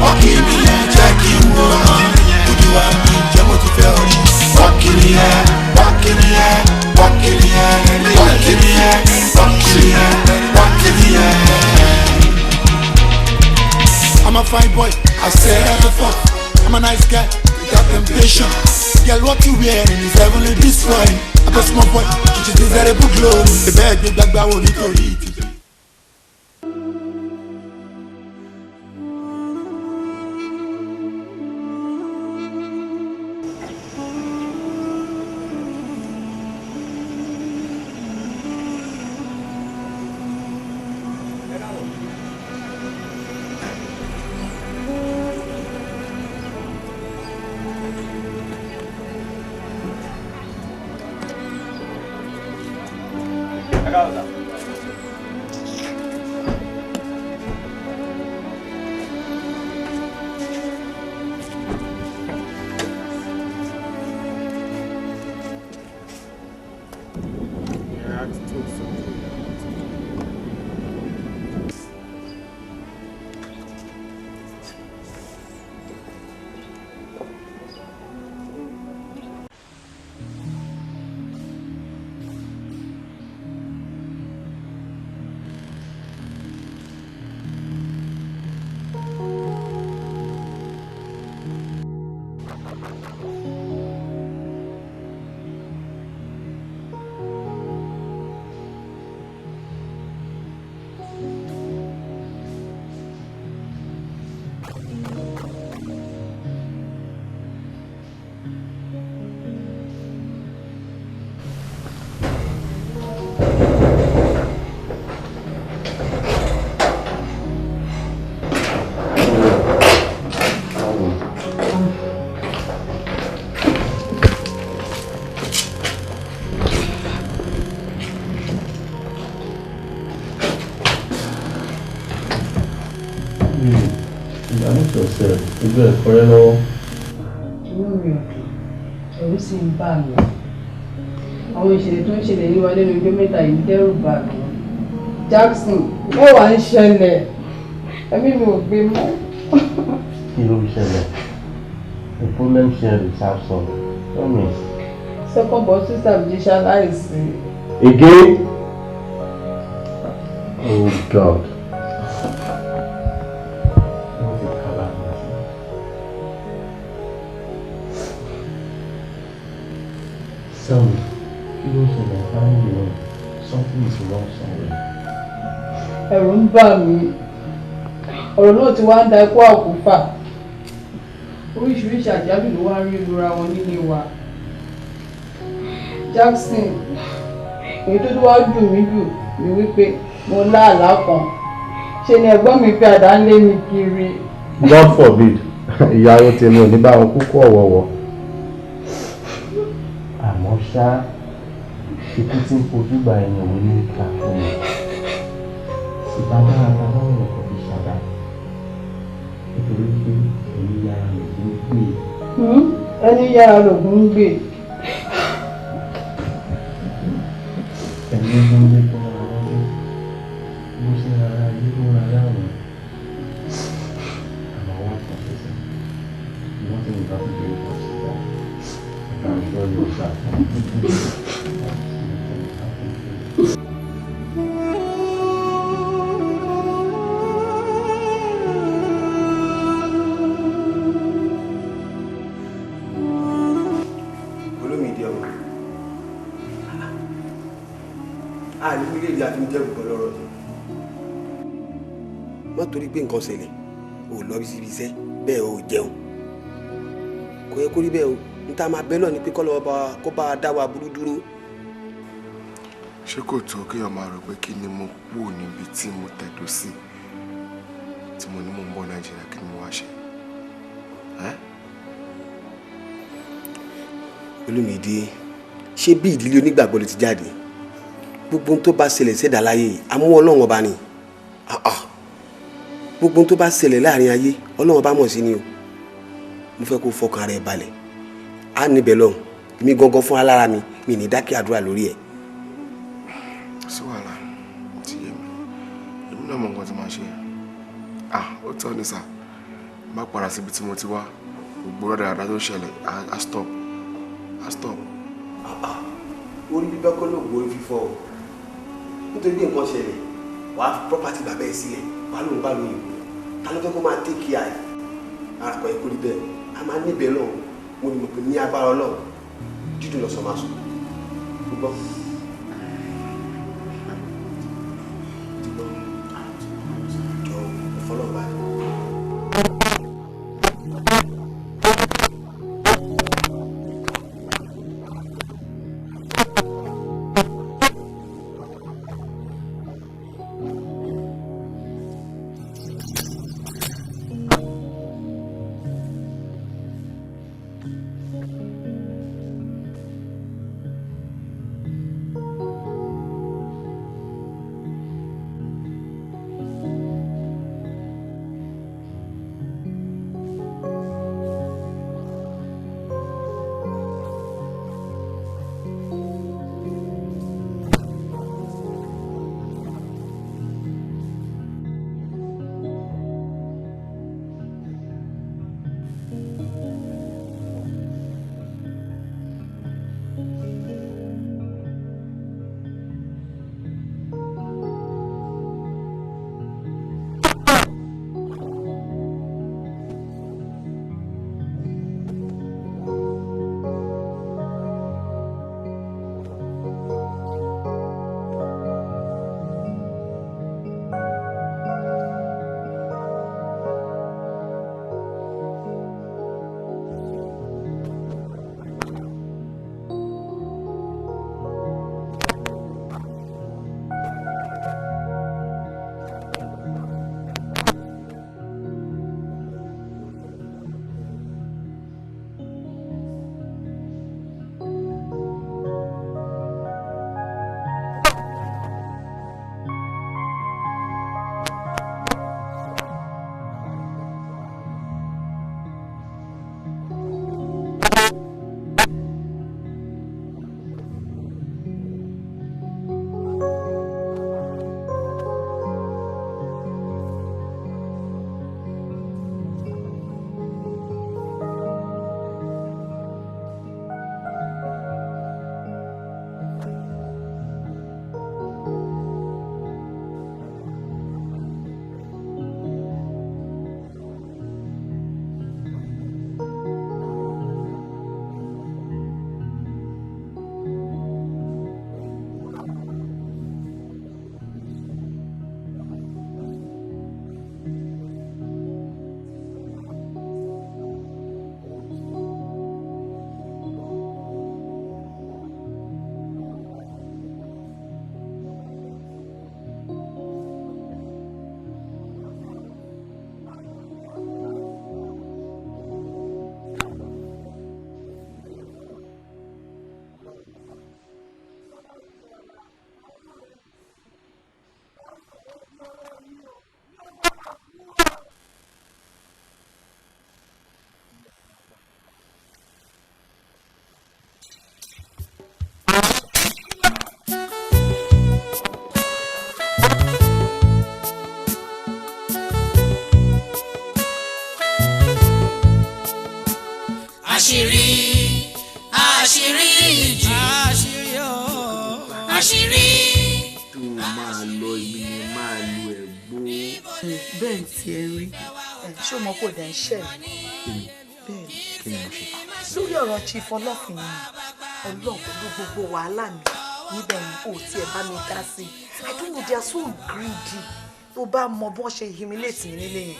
Walk in the air, Jackie Wona. Who do I mean, what you feel me. Walk in the air, walk in the air, walk in the air, walk in the air, walk in the air, walk in the air. I'm a fine boy, I said that before. I'm a nice guy, without temptation. Girl, what you wearing is heavenly destroying. I got small boy, which is desirable glory. The bag, big black bow, Nitori. Manage yourself. Ojú ẹ̀ kọ́rẹ́ lọ́wọ́. Inú mi ò dùn, ẹ̀rù sì ń bà mí. Àwọn ìṣẹ̀lẹ̀ tó ń ṣẹlẹ̀ ní wa lẹ́nu ọjọ́ mẹ́ta yìí dẹ́rù bà mí. Jackson, mẹ́wàá ń ṣẹlẹ̀. Ẹ̀mí mi ò gbé mọ́. Kí ló ń ṣẹlẹ̀? The problem here is absent. Tell me. Second boss sister mi jí ṣaláìsí. Again? Oh God. Tell me, kí ló ṣẹlẹ̀ family rẹ̀? Something is wrong somewhere. Ẹ̀rù ń bà mí. Ọ̀rọ̀ náà ti wá ń da ikú àkúfà. Oríṣiríṣi àjálù ló wá ń rí lura wọn nílé wa. Jackson, èyí tó wá dùn mí jù ni wípé mo lá àlá kan. Ṣe ni ẹ̀gbọ́n mi fi àdá lé mi kiri. God forbid, ìyàwó tèmi ò ní bá wọn kúkú ọ̀wọ̀wọ̀. Àmọ́ ṣá, ikú tí ń fojú gba ẹ̀yìn òun ní ìka fún mi. Ìbádára ta lọ́rùn ọkọ̀ fi ṣàdá. Nítorí pé ẹni yára lògùn ń gbé. Ẹni yára lògùn ń gbé. Ẹni ló ń lé tó máa lọ́dún. Bó ṣe ara yé ló ra láwọn. Àmọ́ wọ́n kàn sí sí. Wọ́n ti ń bá mi lórí ọ̀sẹ̀ dá. I'm sure you'll start. Má torí pé nǹkan ṣẹlẹ̀ ò lọ bí síbi iṣẹ́ bẹ́ẹ̀ ò jẹun kò yẹ kó rí bẹ́ẹ̀ o n ta máa bẹ́ náà ni pé kó bá a dá wa burú dúró. ṣé kò tó kéèyàn máa rò pé kí ni mo kú níbi tí mo tẹ̀dó sí tí mo ní mo ń bọ̀ Nàìjíríà kí ni mo wá ṣe. Olúmídé ṣé bí ìdílé onígbàgbọ́ ló ti jáde gbogbo ohun tó bá ṣẹlẹ̀ ṣẹ̀dá láyé àmúwọ́ Ọlọ́run ọba ni gbogbo ohun tó bá ṣẹlẹ̀ láàrin ayé Ọlọ́run ọba mọ̀ sí ni o mo fẹ́ kó fọkàn rẹ̀ balẹ̀ á níbẹ̀ lọ́hùn mi gangan fún alára mi ní dákẹ́ àdúrà lórí ẹ̀. sí wàhálà ti yé mi èmi náà mọ nǹkan tí màá ṣe ó tọ́ ni sà má padà síbi tí mo ti wá gbogbo rẹ̀ dáadáa tó ṣẹlẹ̀ á stop. orí bíbẹ́ kọ́ ló gbórí fífọ́ o nítorí bí nǹkan ṣẹlẹ̀ wàá fi property bàbá ẹ̀ sílẹ̀ wàá lóun bá lóyún ta ló fẹ́ kó máa take care àkọ́ ẹ̀ kórìí bẹ́ẹ̀ a máa níbẹ̀ lọ́wọ́ mo ní mo pè ní agbára Ọlọ́run dídùn lọ́sọ̀ máa sùn gbọ́. jọ fọlọ́ọ̀ báyìí. àṣírí ìjì àṣírí. tó máa lọ ibi ni máa lu ẹ̀gbọ́n. bẹ́ẹ̀ tí ẹ rí ṣé o mọ̀ kó dẹ̀ ń ṣẹ̀ mí. bẹ́ẹ̀ kí ni mo ṣe. lórí ọ̀rọ̀ chief ọlọ́fin ni ọlọ́run pẹ̀lú gbogbo wàhálà mi níbẹ̀ ni kò tiẹ̀ bá mi dá sí i I don't know they are so greedy tó bá mọ bọ́n ṣe humiliate mi nílé yẹn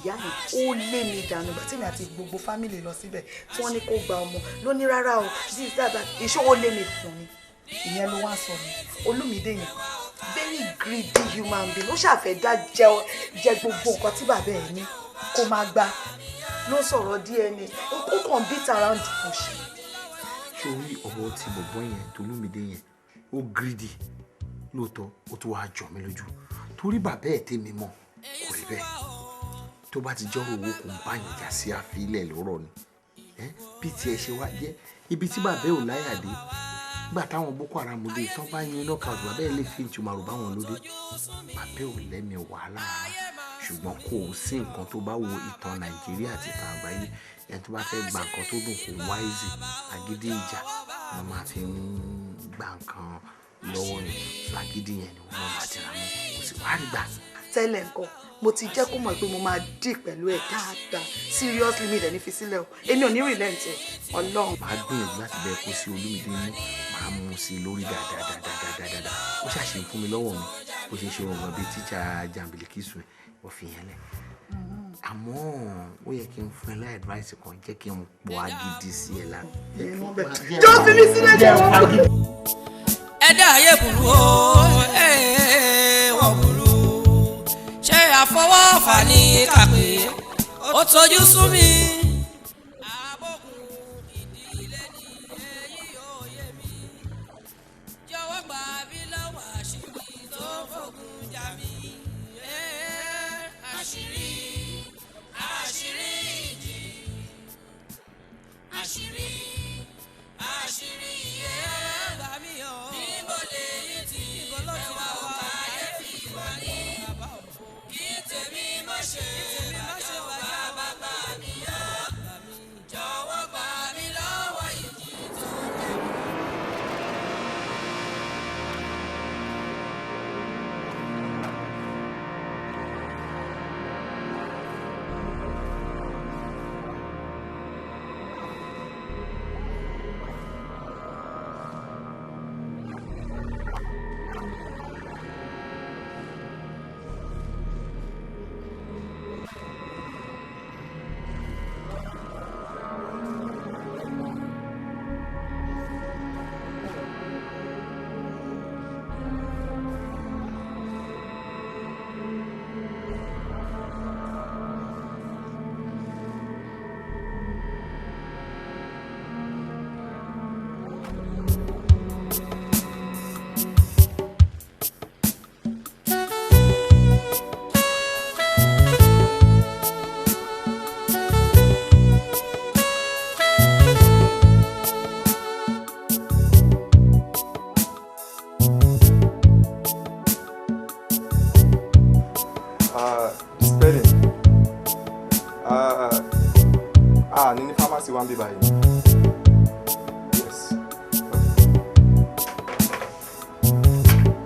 ìyá mi ó lé mi dànù ìgbà tí mi àti gbogbo family lọ síbẹ̀ tí wọ́n ní kó gba ọmọ ló ní rárá o this that ìṣòwò lé mi fún mi ìyẹn ló wá sọ mi Olúmídé yẹn very greedy human being ó ṣàfẹ́ dá jẹ gbogbo nǹkan tí bàbá ẹ̀ ní kó máa gbà ló sọ̀rọ̀ DNA ó kàn beat around the bush. sórí ọ̀rọ̀ tí bọ̀bọ̀ yẹn Olúmídé yẹn ó greedy lóòótọ́ ó tún wáá jọ mí lójú torí bàbá ẹ̀ tèmi mọ̀ kò rí bẹ́ẹ̀ tó bá ti jọ́rọ̀ owó kò ń bá yẹn jà sí àfilẹ̀ lọ́rọ̀ ni bí tiẹ̀ ṣe wá jẹ́ ibi tí bàbá ẹ̀ ò láyà dé gbà táwọn Boko Haram dé tán bá yín knockout bàbá ẹ̀ lè fi ìtumọ̀ àrùbá wọn lóde bàbá ẹ̀ ò lẹ́mìí wàhálà ṣùgbọ́n kò sí nǹkan tó bá wo ìtàn Nàìjíríà àti ìtàn àgbáyé ẹni tó bá fẹ́ gba nǹkan tó dùn kò wáìzì agídí ìjà wọn máa fi ń gba nǹkan lọ́wọ́ ni agídí yẹn ni wọ́n máa tẹ̀ra mọ́ kò sì wá rí gbà. tẹ́lẹ̀ nǹkan mo ti jẹ́ kó mọ̀ pé mo máa dì pẹ̀lú ẹ̀ dáadáa seriously mi dẹ̀ ní fi sílẹ̀ o èmi ò ní relent ẹ̀ Ọlọ́run. màá gbìyànjú láti bẹ́ẹ̀ kó sí Olúmídé mú màá mú sí lórí dáadáa ó ṣàṣe fún mi lọ́wọ́ mi bó ṣe ṣe ọ̀rọ̀ bíi tíjà jàǹbìlìkì sùn ẹ̀ fi yẹn lẹ̀ àmọ́ ó yẹ kí n fún ẹ láì advice kan jẹ́ kí n pọ̀ agídí sí ẹ lára. jọ́ fi mi sílẹ̀ jẹ́ wọ́n. ẹ̀dá ayé burú o wọ́n burú ṣé àfọwọ́fà ní kàpé ó tójú sú mi. Àṣírí yẹn gbà mí o níbo lè ní tí ẹwà ọ̀ka ayé fi wà ní kí tèmi má ṣe bàjẹ́ bàbá gbà mí o jọ̀wọ́ gbà mí lọ́wọ́ ìjì tó dé. ní pharmacy wa ń bí báyìí. Yes.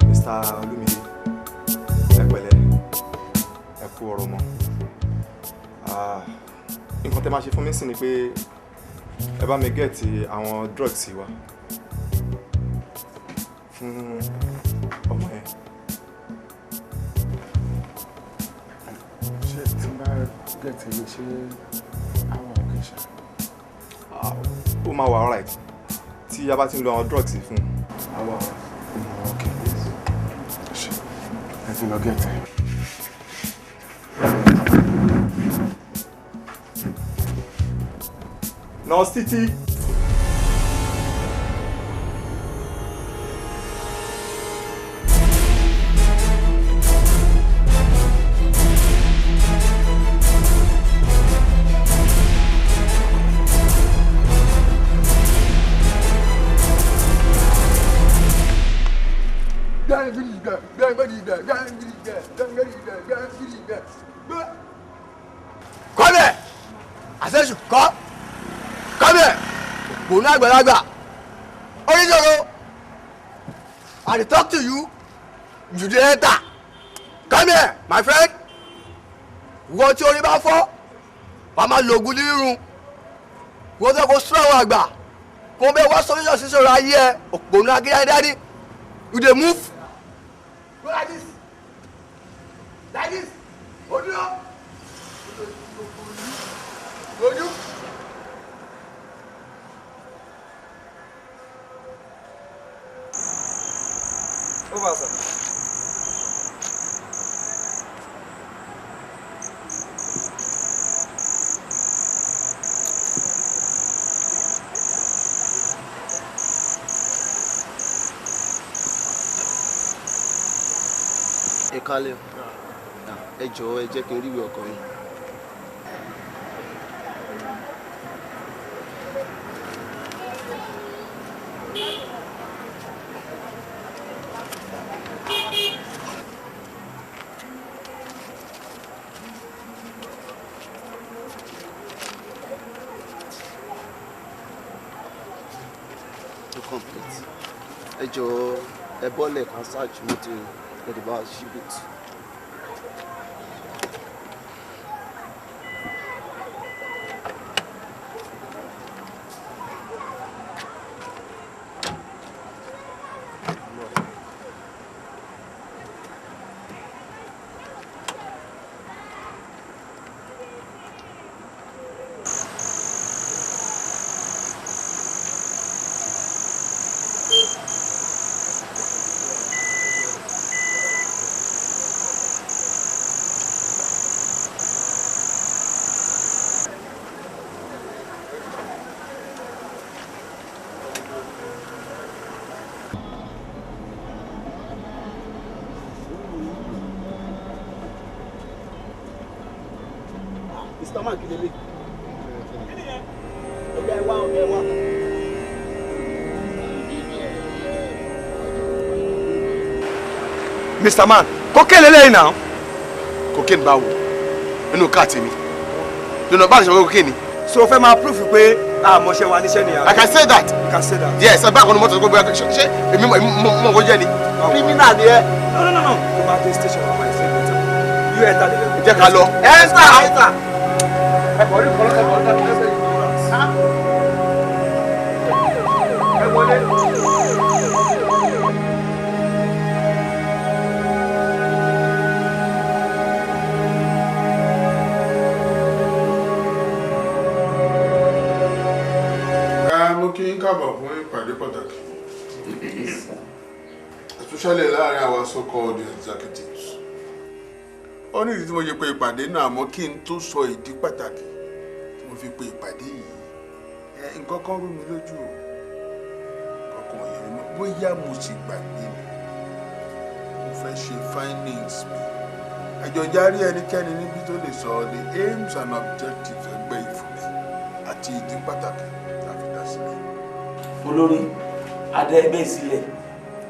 Mr. Olúmídé, ẹ pẹ̀lẹ́, ẹ kú ọ̀rọ̀ mọ́. Nǹkan tẹ́ máa ṣe fún mi sí ni pé ẹ bá mi gẹ̀ẹ́tì àwọn drugs wa fún ọmọ yẹn. Ṣé tí n bá gẹ̀ẹ́tì lè ṣe àwọn òkè ṣá? Ó máa wà alright tí a bá ti ń lo àwọn drugs fún àwọn òkè. Ṣé ẹ ti lọ gẹ̀ẹ́tì? Nurse Titi. Kọ́ bẹ́ẹ̀, àṣẹ́sù kọ́. òpònú àgbàlagbà oníṣòro I dey talk to you you dey enter come here my friend wọ́n tí orí bá fọ́ wàá máa lo oògùn rírun wọ́n fẹ́ kó strong àgbà kó bẹ́ẹ̀ wá solution sí sọ̀rọ̀ ayé ẹ òpònú agídáyédáyé you dey move go like this ojú lọ ojú. Over, sir. Ẹ kálẹ̀ ẹ jọ̀ọ́ ẹ jẹ́ kí n rí ìwé ọkọ yín. Complete. Ẹ jọ̀ọ́ ẹ bọ́lẹ̀ kan ṣáàjú mọ́tò ẹ̀dùnbá ṣíbìtì. Mr. Man kilele. Ọ̀gá ẹ wá. Mr. Man, cocaine lélẹ́yìn náà. Cocaine báwo? Nínú káàtì mi. Lọ́nà bá ṣe wọ́n cocaine ni. So fẹ́ máa proof pé àmọ̀ṣẹ́ wa níṣẹ́ ni. I can say that. You can say that. Yes, ẹ bá àkọ́nù mọ́tò gbogbo ẹ̀ ṣe èmi mọ̀ wọ́n jẹ́ ni. Criminal ni ẹ. No. Tó bá dé station wa máa ṣe é better. You enter the level. Jẹ́ ká lọ. Enter. Mo kí n káàbọ̀ fún ìpàdé pàtàkì especially láàrin àwọn so-called executives. Ó ní ìdí tí mo ṣe pé ìpàdé náà àmọ́ kí n tó sọ ìdí pàtàkì tí mo fi pe ìpàdé yìí nǹkan kan rú mi lójú o kankan òye mi bóyá mo sì gbàgbé mi mo fẹ́ ṣe findings mi àjọjárí ẹnikẹ́ni níbi tó lè sọ the aims and objectives ẹgbẹ́ ìfúnni àti ìdí pàtàkì láfi dá sílẹ̀. Olórí adé ẹgbẹ́ ìsílẹ̀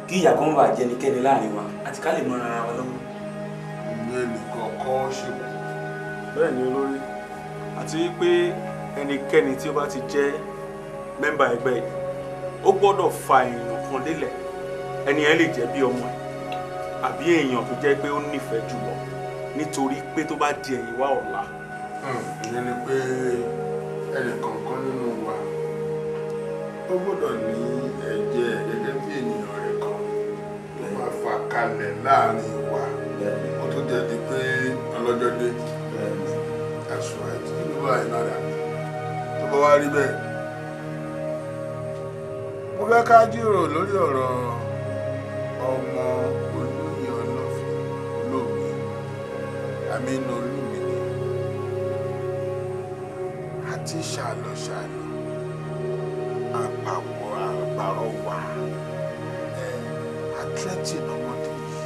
kí ìyà kan bá jẹ ẹnikẹ́ni láàrin wa àti ká lè mọ ara wa lọ́wọ́. Ìyẹn nìkan kọ́ ṣe wò. Bẹ́ẹ̀ ni olórí àti pé ẹnikẹ́ni tí ó bá ti jẹ́ mẹ́mbà ẹgbẹ́ yìí ó gbọ́dọ̀ fa èèyàn kan délẹ̀ ẹni yẹn lè jẹ́ bí ọmọ ẹ̀ àbí èèyàn tó jẹ́ pé ó nífẹ̀ẹ́ jùlọ nítorí pé tó bá di ẹ̀yìn wá ọ̀la. Ìyẹn ni pé ẹnìkọ̀ọ̀kan nínú wa ó gbọ́dọ̀ ní ẹ̀jẹ̀ gẹ́gẹ́ bí ènìyàn rẹ̀ kan tó máa fà kalẹ̀ láàrin wa ó tó jẹ́ di pé ọlọ́jọ́ dé ẹ̀sùn àìtí nínú báyìí náà dà tó bá wá rí bẹ́ẹ̀. Mo fẹ́ ká jíròrò lórí ọ̀rọ̀ ọmọ olóyè ọlọ́fin olóògbé Aminu Olúmídé àti ṣàlọ́ṣàlọ́ àpapọ̀ àpàrọwà àtúrẹ́tì ọmọdé yìí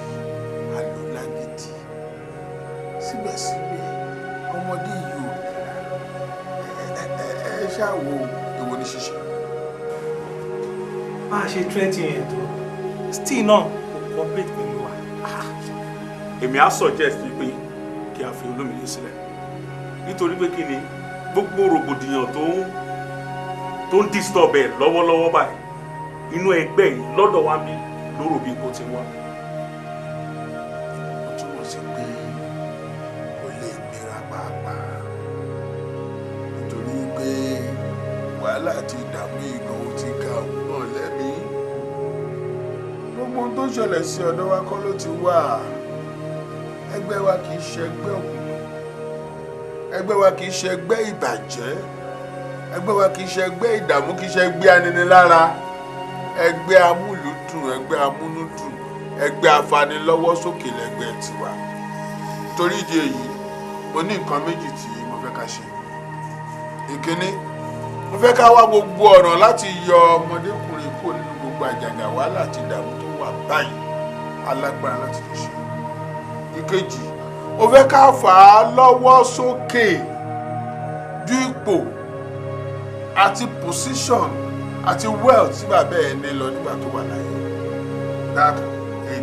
àlòlágídí síbẹ̀síbẹ̀ ọmọdé yìí ò ẹ ṣàwò èwo ní ṣíṣe. Bá a ṣe tírẹ́tì yẹn tó still náà kò cooperate pẹ̀lú wa. Èmi á suggest pé kí a fi Olúmídé sílẹ̀ nítorí pé kí ni gbogbo rògbòdìyàn tó tó ń disturb ẹ̀ lọ́wọ́lọ́wọ́ báyìí inú ẹgbẹ́ yìí lọ́dọ̀ wa bí lóró bí kò ti wá. ó túmọ̀ sí pé kò lè gbéra pàápàá nítorí pé wàhálà àti ìdààmú ìgbọ̀n ó ti ga òun náà lẹ́mìí. gbogbo ohun tó ṣẹlẹ̀ sí ọ̀dọ̀ wa kọ́ ló ti wà. ẹgbẹ́ wa kì í ṣe ẹgbẹ́ òkùnkùn, ẹgbẹ́ wa kì í ṣe ẹgbẹ́ ìbàjẹ́, ẹgbẹ́ wa kì í ṣe ẹgbẹ́ ìdààmú, kì í ṣe ẹgbẹ́ aninilára, ẹgbẹ́ amúlùúdùn, ẹgbẹ́ amúnúdùn, ẹgbẹ́ afanilọ́wọ́sókè lẹ́gbẹ́ tiwa. torí ìdí èyí mo ní nǹkan méjì tí mo fẹ́ ká ṣe. ìkíní, mo fẹ́ ká wá gbogbo ọ̀nà láti yọ ọmọdékùnrin kúrò nínú gbogbo àjàgà wàhálà àti ìdààmú tó wà báyìí, alágbára láti lè ṣe. ìkejì, mo fẹ́ ká fà á lọ́wọ́ sókè ju ipò àti position àti wealth tí bàbá ẹ̀ ní lọ nígbà tó wà láyé. That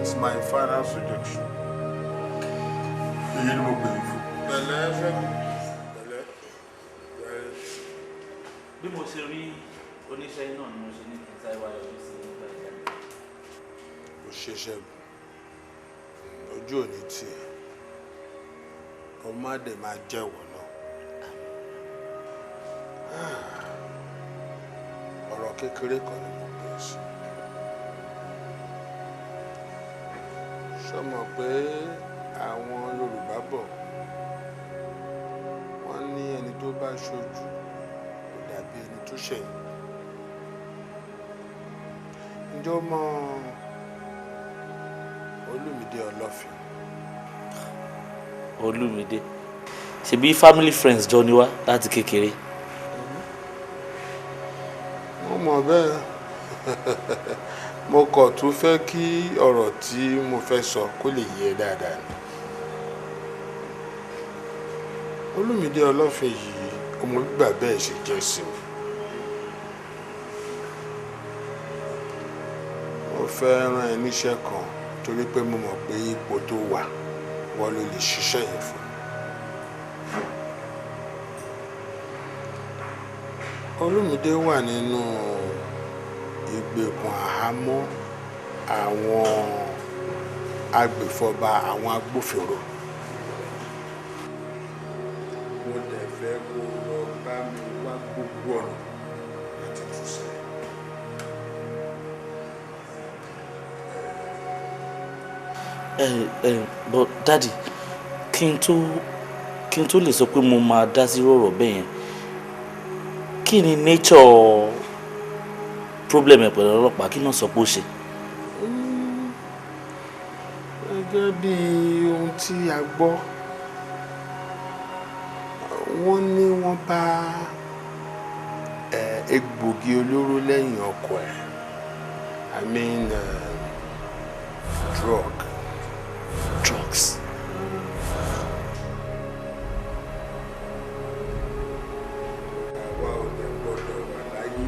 is my final suggestion. èyí ni mo gbèrè fún. pẹ̀lẹ́ ṣẹ́gun, pẹ̀lẹ́. bí mo ṣe rí oníṣẹ́ náà ni mo ṣe ní kí n sáré wáyé ọdún sí nígbà ìjáde. ó ṣe ṣẹ́gun, ojú ò ní tiẹ̀, ọmọ àdè máa jẹ́wọ́ náà. ọ̀rọ̀ kékeré kan ni mo pè é sí. sọmọ pé àwọn Yorùbá bọ̀ wọ́n ní ẹni tó bá ṣojú kò dàbí ẹni tó ṣẹ̀yìn. ǹjọ́ mọ Olúmídé Ọlọ́fin? Olúmídé ṣebí family friends jọ ni wá láti kékeré. mo mọ̀ bẹ́ẹ̀ mo kàn tún fẹ́ kí ọ̀rọ̀ tí mo fẹ́ sọ kó lè yé dáadáa ni. Olúmídé Ọlọ́fin yìí ọmọ gbígbà bẹ́ẹ̀ ṣe jẹ́ sí mi. mo fẹ́ rán ẹ níṣẹ́ kan torí pé mo mọ̀ pé ipò tó wà wọ́n ló lè ṣiṣẹ́ yẹn fún. Olúmídé wà nínú ìgbèkùn àhámọ́ àwọn agbèfọ́ba, àwọn agbófinró. mo dẹ̀ fẹ́ kó lọ bá mi wá gbogbo ọ̀nà láti tú sílẹ̀. But daddy kí n tó lè sọ pé mo máa dá sí rọ̀rọ̀ bẹ́ẹ̀ yẹn kí ni nature problem ẹ̀ pẹ̀lú ọlọ́pàá kí náà sọ pé ó ṣe. gẹ́gẹ́ bí ohun tí a gbọ́ wọ́n ní wọ́n bá egbògi olóró lẹ́yìn ọkọ̀ ẹ̀, I mean drugs. àwa ò lè gbọ́dọ̀ wà láyé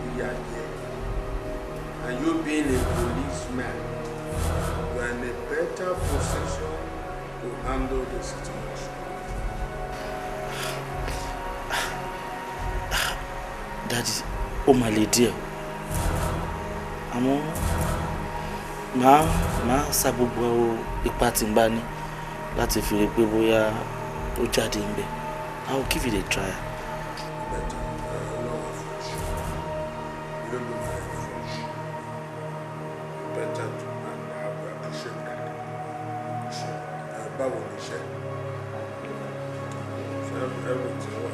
ìyá jẹ. And you being a policeman, you are in a better position to handle the situation. Daddy ó mà le díẹ̀ àmọ́ màá sa gbogbo ipá tí n bá ní láti fi rí pé bóyá ó jáde ń bẹ̀. I will give it a try. Báwo ni iṣẹ́? Everything wà.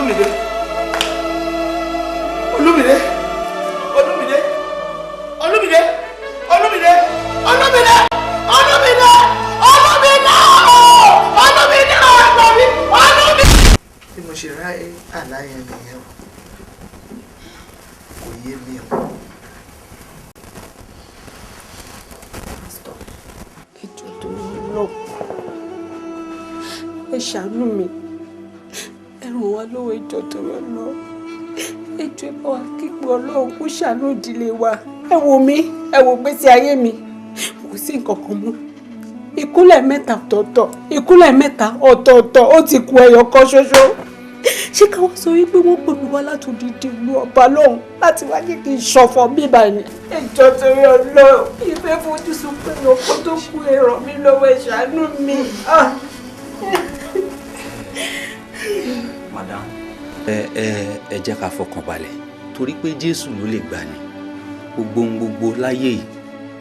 Olúmídé Olúmídé Olúmídé Olúmídé Olúmídé Olúmídé Olúmídé Olúmídé Olúmídé. bí mo ṣe rá àlàyé nìyẹn kò yé mi o. ìjọ tó lọ ẹ ṣàánú mi ẹ ràn wá lọ́wọ́ ìjọ tó lọ ẹjọ́ ẹ bá wa kíkọ Ọlọ́run kó ṣàánú ìdílé wa ẹ wò mí ẹ wò gbèsè ayé mi kò sí nǹkan kan mọ́ ìkúnlẹ̀ mẹ́ta ọ̀tọ̀ọ̀tọ̀ ìkúnlẹ̀ mẹ́ta ọ̀tọ̀ọ̀tọ̀ ó ti kù ẹyọ kan ṣoṣo ṣé ká wọ́n sọ wípé wọ́n pè mí wá láti odidi ìlú ọba lọ́hùn láti wá kí n ṣọ̀fọ̀ bíbá ni ẹjọ́ torí Ọlọ́run ìfẹ́ fojú sùn pé ọkọ tó kú ẹ ràn mí lọ́wọ́ ẹ ṣàánú mi. Madam ẹ jẹ́ ká fọkàn balẹ̀ torí pé Jésù ló lè gbà ní gbogbo láyé yìí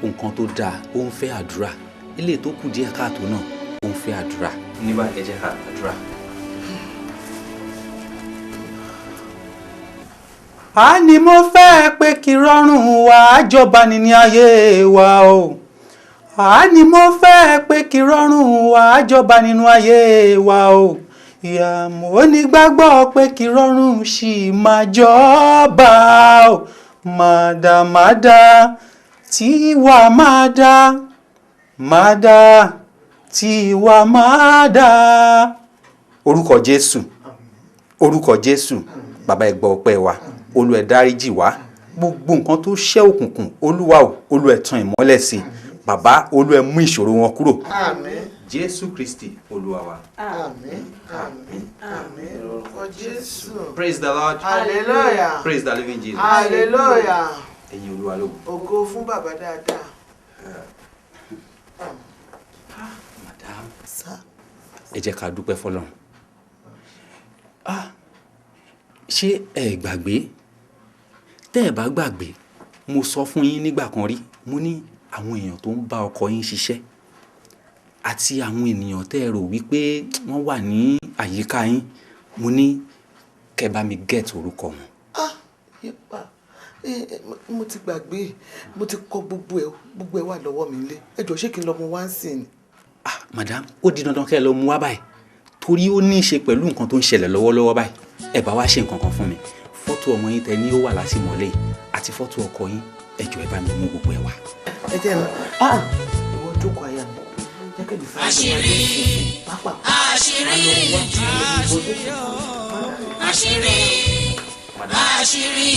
nǹkan tó dáa ó ń fẹ́ àdúrà ilé tó kù díẹ̀ káàtó náà ó ń fẹ́ àdúrà nígbà ẹ jẹ́ ká àdúrà. a ní mo fẹ́ pé kí rọrùn wá jọba ní ayé wa o a ní mo fẹ́ pé kí rọrùn wá jọba nínú ayé wa o ìyàmú onígbàgbọ́ pé kí rọrùn sì máa jọba o màdàmádà tí wà máa dá màdà tí wà máa dá. orúkọ Jésù bàbá ẹ gbọ́ ọpẹ́ wa Olúwa ẹ dáríjì wá gbogbo nǹkan tó ṣẹ́ òkùnkùn Olúwa o Olúwa ẹ tàn ìmọ́lẹ̀ sí bàbá Olúwa ẹ mú ìṣòro wọn kúrò. Àmín. Jésù Kristi Olúwa wa. Àmín. Àmín. Àmín. Orúkọ Jésù. Praise the Lord. Hallelujah. Praise the living Jesus. Hallelujah. ẹ̀yin Olúwa lógo. Ògo fún bàbá dáadáa. Madam ẹ jẹ́ ká dúpẹ́ fọ́lọ́run. Ṣé ẹ gbàgbé tẹ́ ẹ bá gbàgbé mo sọ fún yín nígbà kan rí mo ní àwọn èèyàn tó ń bá ọkọ yín ṣiṣẹ́ àti àwọn ènìyàn tẹ́ ẹ rò wípé wọ́n wà ní àyíká yín mo ní kẹ́ bá mi get orúkọ wọn. Yípa mo ti gbàgbé mo ti kọ gbogbo ẹ wà lọ́wọ́ mi lé ẹ jọ̀ọ́ ṣé kí n lọ mú wá sí ni. Madam ó di dandan kẹ́ ẹ lọ mú wá báyìí torí ó ní í ṣe pẹ̀lú nǹkan tó ń ṣẹlẹ̀ lọ́wọ́lọ́wọ́ báyìí ẹ bá wá ṣe nǹkan kan fún mi fọ́tò ọmọ yín tẹ ní ó wà látìmọ́lé àti fọ́tò ọkọ yín ẹ jọ̀ọ́ ẹ bá mi mú gbogbo ẹ wá. ẹ jẹ́ ẹ ìwọ jókòó àyà mi jẹ́ kẹ́mi fún àṣírí àṣírí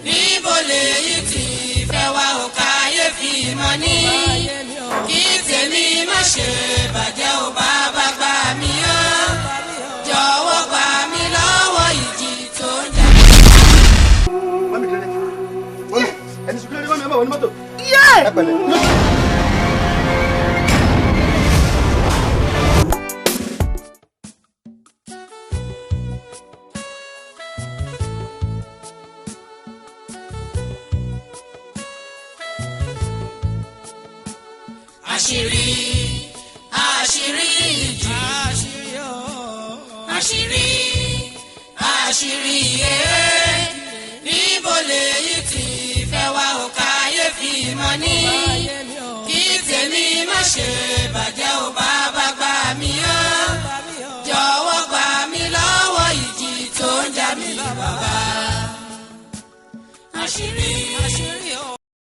níbo lèyí tí fẹ́ wá ò káyéfì mọ́ ní kí tèmi má ṣe bàjẹ́ ò bàbá gbà mí ọ́ jọ̀wọ́ gbà mí lọ́wọ́ ìjì tó ń jà. ẹni sùkúrú ẹni wọ́n mi ẹ bá wọ ní mọ́tò. ẹ pẹ̀lẹ́. Àṣírí Iji àṣírí